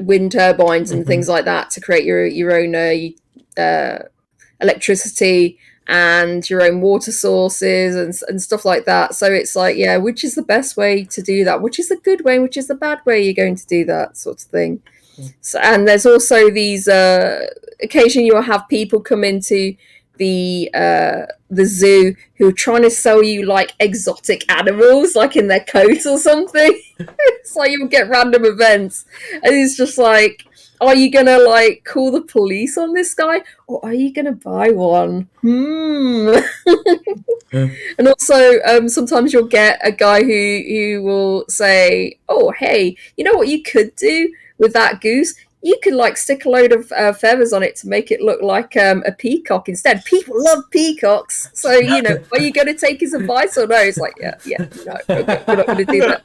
wind turbines and things like that to create your own electricity and your own water sources and stuff like that. So it's like, yeah, which is the best way to do that? Which is the good way? Which is the bad way you're going to do that sort of thing? So, and there's also these occasionally you'll have people come into the zoo who are trying to sell you like exotic animals, like in their coat or something. It's like you'll get random events, and it's just like, are you gonna like call the police on this guy, or are you gonna buy one? And also, sometimes you'll get a guy who will say, "Oh, hey, you know what you could do with that goose? You could like stick a load of feathers on it to make it look like a peacock instead. People love peacocks, so are you going to take his advice or no?" It's like, yeah, no, we're not going to do that.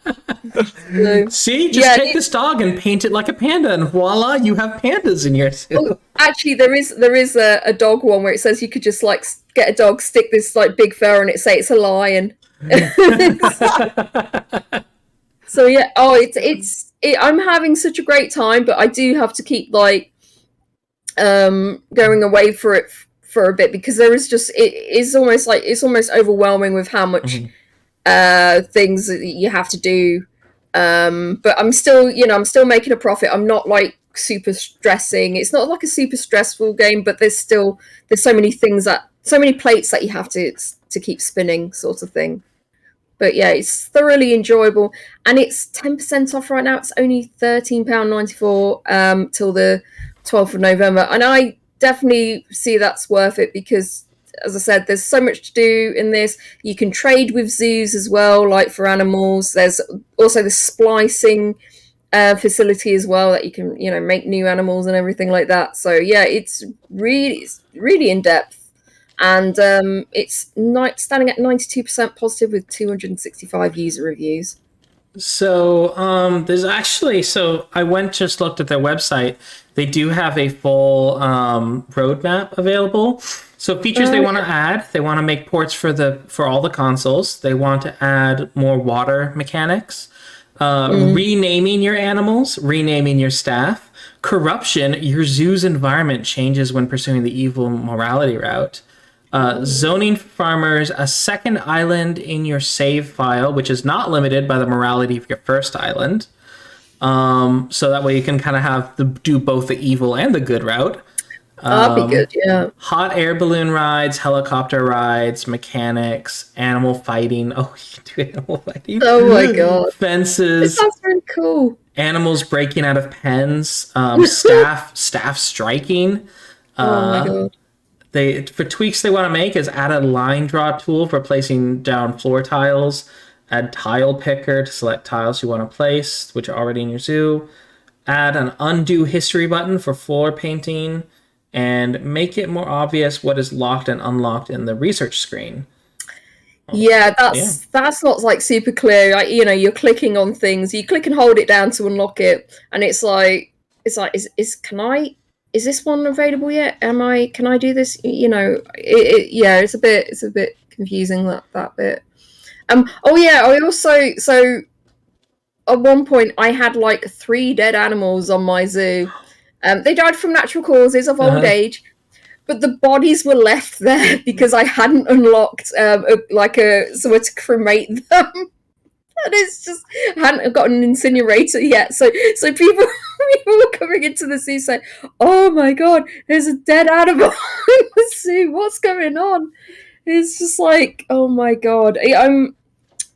So, see, just take this dog and paint it like a panda, and voila, you have pandas in your zoo. Oh, actually, there is a dog one where it says you could just like get a dog, stick this like big fur on it, say it's a lion. So yeah, I'm having such a great time, but I do have to keep like going away for it for a bit, because there is just it's almost overwhelming with how much things that you have to do. But I'm still making a profit. I'm not like super stressing. It's not like a super stressful game, but there's so many plates that you have to keep spinning, sort of thing. But yeah, it's thoroughly enjoyable, and it's 10% off right now. It's only £13.94 till the 12th of November, and I definitely see that's worth it because, as I said, there's so much to do in this. You can trade with zoos as well, like for animals. There's also the splicing facility as well that you can make new animals and everything like that. So yeah, it's really in depth. And it's standing at 92% positive with 265 user reviews. So there's actually, I looked at their website. They do have a full roadmap available. So features they want to add, they want to make ports for all the consoles. They want to add more water mechanics, renaming your animals, renaming your staff. Corruption, your zoo's environment changes when pursuing the evil morality route. Zoning farmers a second island in your save file, which is not limited by the morality of your first island. So that way you can kind of do both the evil and the good route. That'd be good, yeah. Hot air balloon rides, helicopter rides, mechanics, animal fighting. Oh, you can do animal fighting. Oh my god. Fences. This sounds really cool. Animals breaking out of pens. Staff striking. Oh my god. For tweaks they want to make is add a line draw tool for placing down floor tiles, add tile picker to select tiles you want to place, which are already in your zoo, add an undo history button for floor painting, and make it more obvious what is locked and unlocked in the research screen. Yeah, that's not like super clear. Like, you're clicking on things, you click and hold it down to unlock it, and it's like is this one available yet? Can I do this? It's a bit confusing, that bit. Oh yeah, I also, so at one point I had like 3 dead animals on my zoo. They died from natural causes of old age, but the bodies were left there because I hadn't unlocked somewhere to cremate them. And it's just, I hadn't got an incinerator yet. So people were coming into the zoo saying, "Oh my god, there's a dead animal in the zoo. What's going on?" It's just like, oh my god.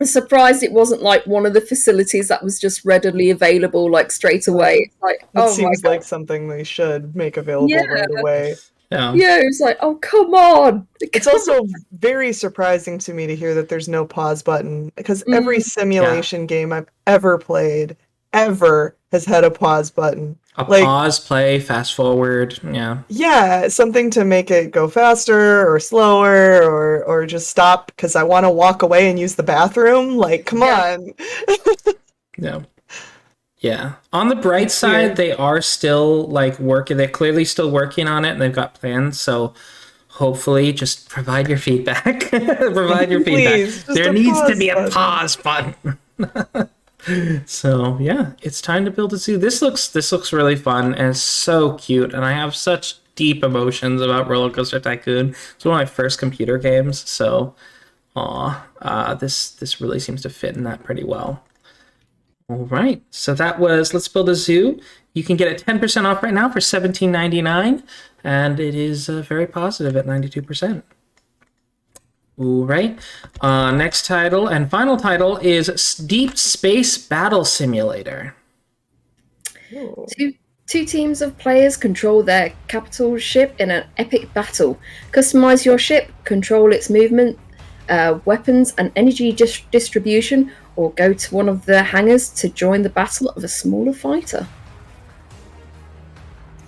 surprised it wasn't like one of the facilities that was just readily available like straight away. It's like, It oh my seems god. like something they should make available Yeah. right away. Yeah. Yeah, it was like, oh come on. It's also very surprising to me to hear that there's no pause button, because every simulation game I've ever played has had a pause button. A Like, pause, play, fast forward. Yeah. yeah, something to make it go faster or slower, or just stop because I want to walk away and use the bathroom. Like, come on. Yeah. Yeah. On the bright It's side, weird. they are still like working. They're clearly still working on it, and they've got plans. So hopefully, just provide your feedback. Provide your Please, feedback. just There a needs to pause be a button. pause button. So yeah, it's time to build a zoo. This looks really fun and so cute, and I have such deep emotions about Roller Coaster Tycoon. It's one of my first computer games, so this really seems to fit in that pretty well. All right, so that was Let's Build a Zoo. You can get it 10% off right now for $17.99, and it is very positive at 92%. All right. Next title and final title is Deep Space Battle Simulator. Ooh. Two teams of players control their capital ship in an epic battle. Customize your ship, control its movement, weapons, and energy distribution, or go to one of the hangars to join the battle of a smaller fighter.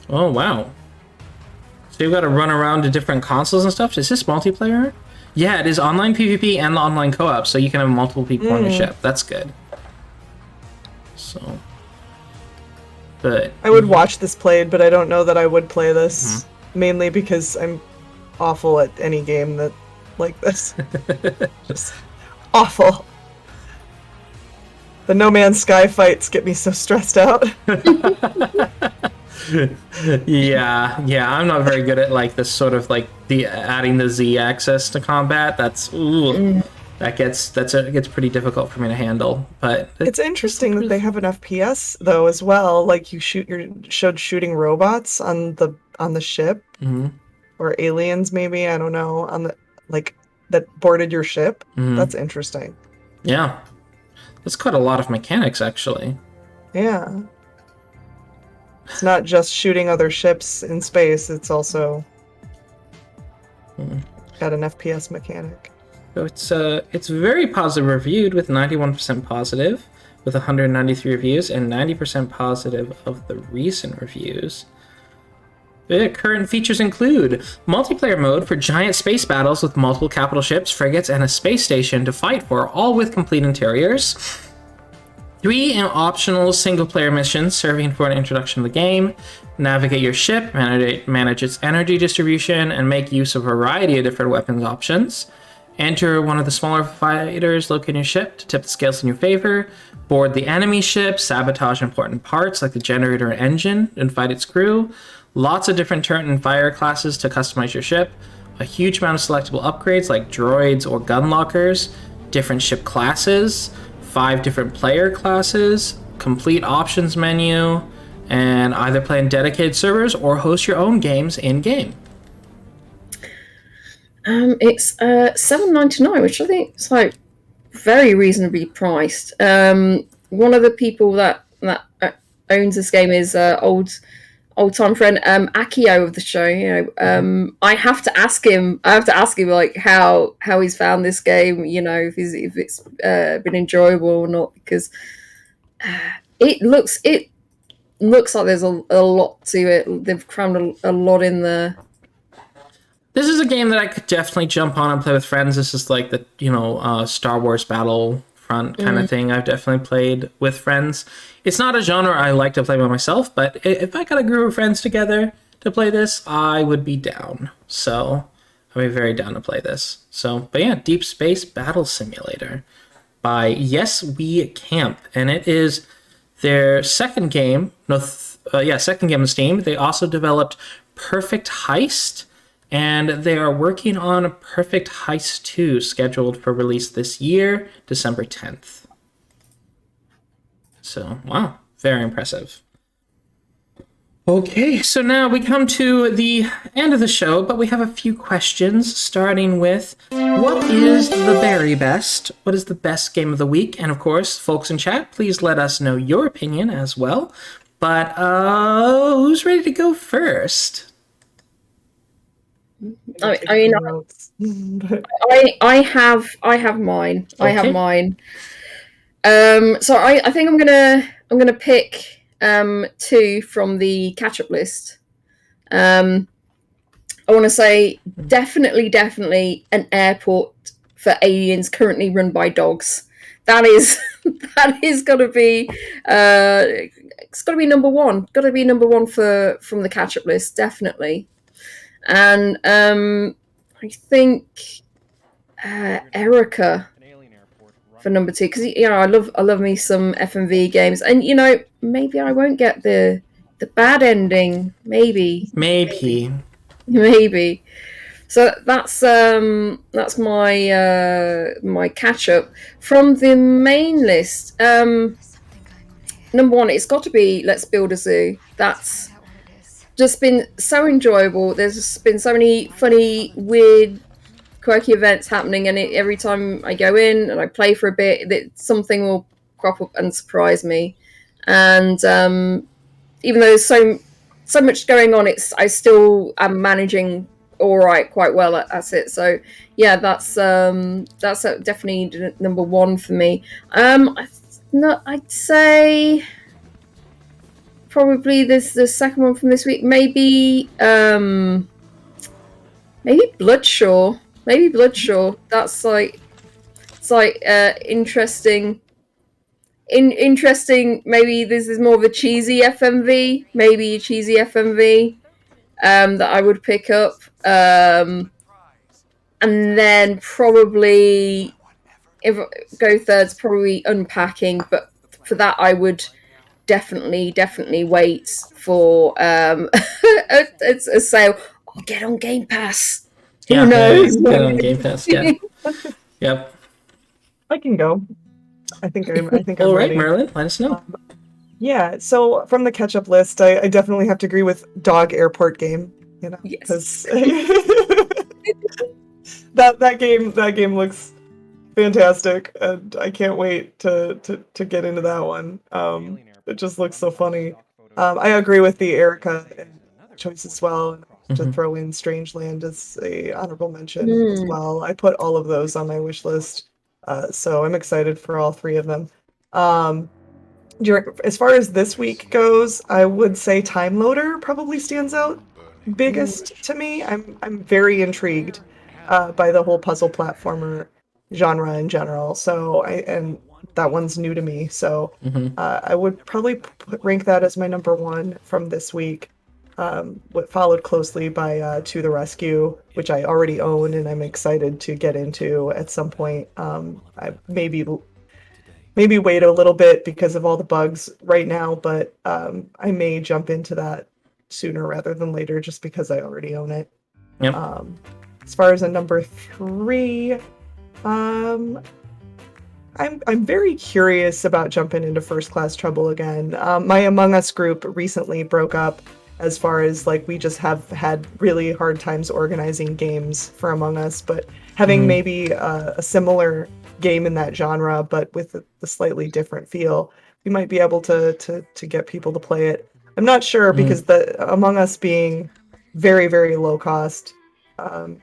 Oh, wow. So you've got to run around to different consoles and stuff. Is this multiplayer? Yeah, it is online PvP and online co-op, so you can have multiple people on your ship. That's good. So, but I would watch this played, but I don't know that I would play this. Mainly because I'm awful at any game that like this. Just awful. The No Man's Sky fights get me so stressed out. yeah, I'm not very good at like this sort of like the adding the Z axis to combat. It gets pretty difficult for me to handle. But It's interesting that they have an FPS though as well. Like you showed shooting robots on the ship, or aliens maybe, I don't know, on the like that boarded your ship. That's interesting. Yeah, that's quite a lot of mechanics actually. Yeah. It's not just shooting other ships in space, it's also got an FPS mechanic. So it's very positive reviewed with 91% positive, with 193 reviews, and 90% positive of the recent reviews. The current features include multiplayer mode for giant space battles with multiple capital ships, frigates, and a space station to fight for, all with complete interiors. 3 optional single-player missions serving for an introduction to the game. Navigate your ship, manage its energy distribution, and make use of a variety of different weapons options. Enter one of the smaller fighters located in your ship to tip the scales in your favor. Board the enemy ship, sabotage important parts like the generator and engine, and fight its crew. Lots of different turret and fire classes to customize your ship. A huge amount of selectable upgrades like droids or gun lockers. Different ship classes. 5 different player classes, complete options menu, and either play in dedicated servers or host your own games in-game. It's $7.99, which I think is like very reasonably priced. One of the people that owns this game is old time friend Akio of the show. I have to ask him like how he's found this game. If it's been enjoyable or not, because it looks like there's a lot to it. They've crammed a lot in there. This is a game that I could definitely jump on and play with friends. This is like the Star Wars Battlefront kind of thing. I've definitely played with friends. It's not a genre I like to play by myself, but if I got a group of friends together to play this, I would be down. So I'd be very down to play this. So, but yeah, Deep Space Battle Simulator by Yes We Camp, and it is their second game. Second game on Steam. They also developed Perfect Heist. And they are working on Perfect Heist 2, scheduled for release this year, December 10th. So, wow, very impressive. Okay, so now we come to the end of the show, but we have a few questions, starting with, what is the very best? What is the best game of the week? And of course, folks in chat, please let us know your opinion as well. But who's ready to go first? I mean, I have mine. I have Okay. mine. So I think I'm gonna pick 2 from the catch-up list. I want to say definitely an airport for aliens currently run by dogs. That is gotta be it's gotta be number one. Gotta be number one from the catch-up list, definitely. And I think Erica for number 2, because I love me some FMV games, and maybe I won't get the bad ending, maybe. So that's my my catch up from the main list. Number 1, it's got to be Let's Build a Zoo. That's just been so enjoyable. There's been so many funny, weird, quirky events happening, and every time I go in and I play for a bit, something will crop up and surprise me. And even though there's so much going on, I still am managing quite well at it. So yeah, that's definitely number 1 for me. I'd say probably the second one from this week. Maybe Bloodshore. Maybe Bloodshore. That's interesting. Interesting. Maybe this is more of a cheesy FMV. Maybe a cheesy FMV that I would pick up. And then probably, if I go thirds, probably Unpacking. But for that, I would definitely wait for it's a sale. I'll get on Game Pass. Who knows? Get on Game Pass. Yeah. Yep. I can go. I think I'm All right, ready. Merlin, let us know. Yeah, so from the catch-up list, I definitely have to agree with Dog Airport Game. Yes. that game looks fantastic, and I can't wait to get into that one. It just looks so funny. I agree with the Erica choice as well. To throw in Strangeland as a honorable mention as well. I put all of those on my wish list, so I'm excited for all 3 of them. As far as this week goes, I would say Time Loader probably stands out biggest to me. I'm very intrigued by the whole puzzle platformer genre in general. So and that one's new to me. So I would probably rank that as my number 1 from this week. Followed closely by To the Rescue, which I already own and I'm excited to get into at some point. I maybe wait a little bit because of all the bugs right now, but I may jump into that sooner rather than later just because I already own it. Yep. As far as a number 3, I'm very curious about jumping into First Class Trouble again. My Among Us group recently broke up. As far as we just have had really hard times organizing games for Among Us, but having maybe a similar game in that genre, but with the slightly different feel, we might be able to get people to play it. I'm not sure because the Among Us being very, very low cost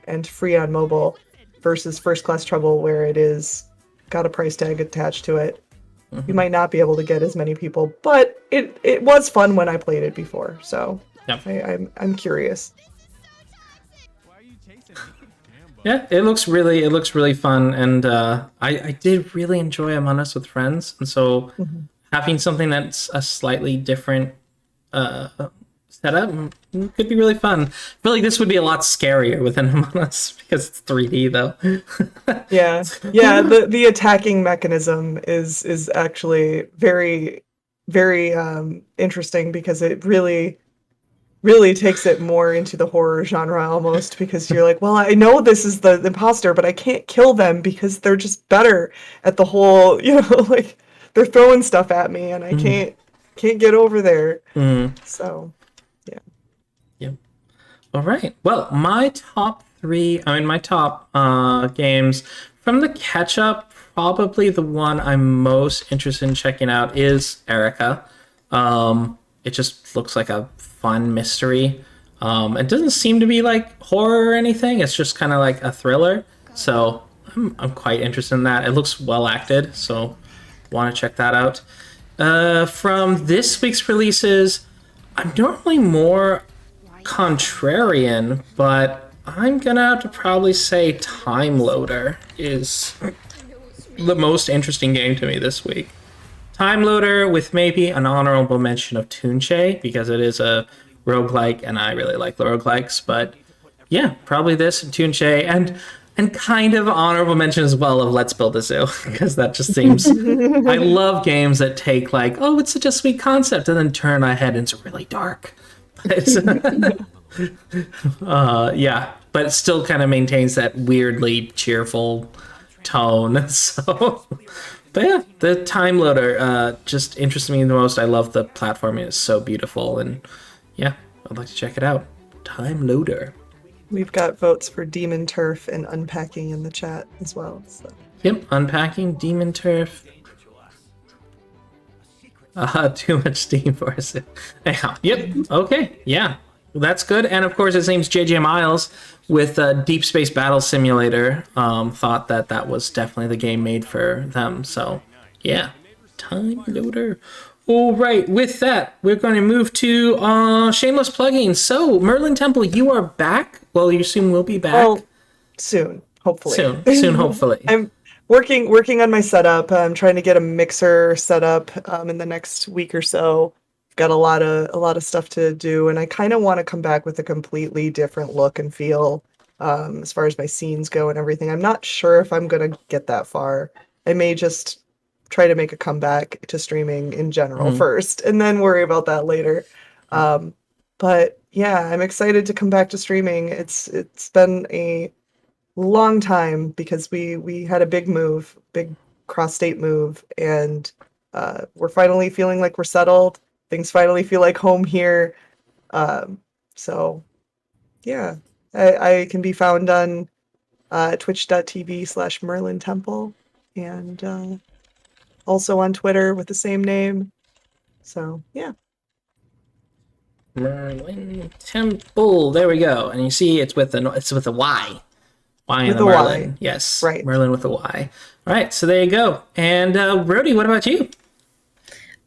and free on mobile versus First Class Trouble where it is got a price tag attached to it. You might not be able to get as many people, but it was fun when I played it before, so I'm curious. Yeah, it looks really fun, and I did really enjoy Among Us with friends, and so having something that's a slightly different setup could be really fun. I feel like this would be a lot scarier within Among Us because it's 3D though. yeah. The attacking mechanism is actually very, very interesting because it really takes it more into the horror genre almost, because you're like, well, I know this is the imposter, but I can't kill them because they're just better at the whole, they're throwing stuff at me and I can't get over there. So All right. Well, my top games from the catch-up, probably the one I'm most interested in checking out is Erica. It just looks like a fun mystery. It doesn't seem to be like horror or anything. It's just kind of like a thriller. So I'm quite interested in that. It looks well acted, so want to check that out. From this week's releases, I'm normally more contrarian, but I'm gonna have to probably say Time Loader is the most interesting game to me this week. Time Loader with maybe an honorable mention of Tunche, because it is a roguelike, and I really like the roguelikes, but yeah, probably this and Tunche, and kind of honorable mention as well of Let's Build a Zoo, because that just seems... I love games that take like, oh, it's such a sweet concept, and then turn ahead into really dark. Yeah, but it still kind of maintains that weirdly cheerful tone. So, but yeah, the Time Loader just interests me the most. I love the platforming; it's so beautiful, and yeah, I'd like to check it out. Time Loader. We've got votes for Demon Turf and Unpacking in the chat as well. So. Yep, Unpacking, Demon Turf. Too much steam for us. Anyhow, yep, okay, yeah, that's good. And of course, it seems J.J. Miles with Deep Space Battle Simulator thought that was definitely the game made for them. So, yeah, Time Loader. All right, with that, we're going to move to shameless plugging. So, MerlynTemple, you are back. Well, you soon will be back. Well, soon, hopefully. Soon, hopefully. I'm working on my setup. I'm trying to get a mixer set up in the next week or so. I've got a lot of stuff to do, and I kind of want to come back with a completely different look and feel as far as my scenes go and everything. I'm not sure if I'm going to get that far. I may just try to make a comeback to streaming in general first, and then worry about that later. But yeah, I'm excited to come back to streaming. It's been a long time because we had a big cross-state move, and we're finally feeling like we're settled. Things finally feel like home here. So yeah, I can be found on twitch.tv/MerlynTemple, and also on Twitter with the same name. So yeah. MerlynTemple. There we go. And you see it's with a Y. Y in the Merlin. Y. Yes. Right. Merlin with a Y. All right. So there you go. And Rody, what about you?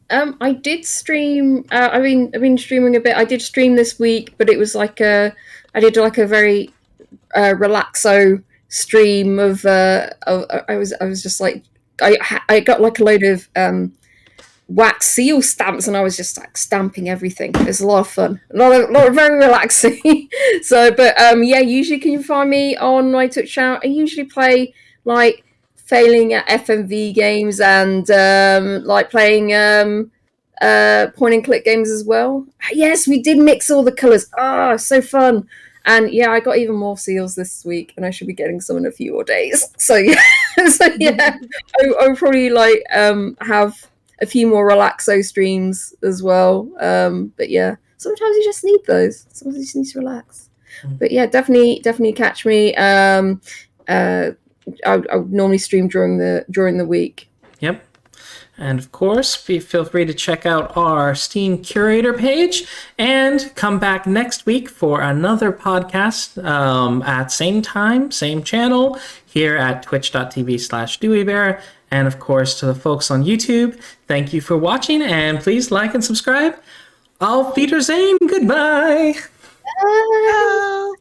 I did stream. I've been streaming a bit. I did stream this week, but it was like I did like a very relaxo stream of. I was just like I got like a load of wax seal stamps, and I was just like stamping everything. It was a lot of fun, a lot of very relaxing. So, but yeah, usually can you find me on my Twitch channel? I usually play like failing at FMV games and like playing point and click games as well. Yes, we did mix all the colors. So fun. And yeah, I got even more seals this week, and I should be getting some in a few more days. So yeah, I'll probably like have a few more relaxo streams as well. But yeah, sometimes you just need those. Sometimes you just need to relax. But yeah, definitely catch me. I would normally stream during the week. Yep. And of course, feel free to check out our Steam Curator page and come back next week for another podcast at same time, same channel here at twitch.tv/DeweyBear. And of course, to the folks on YouTube, thank you for watching, and please like and subscribe. Auf Wiedersehen. Goodbye. Bye.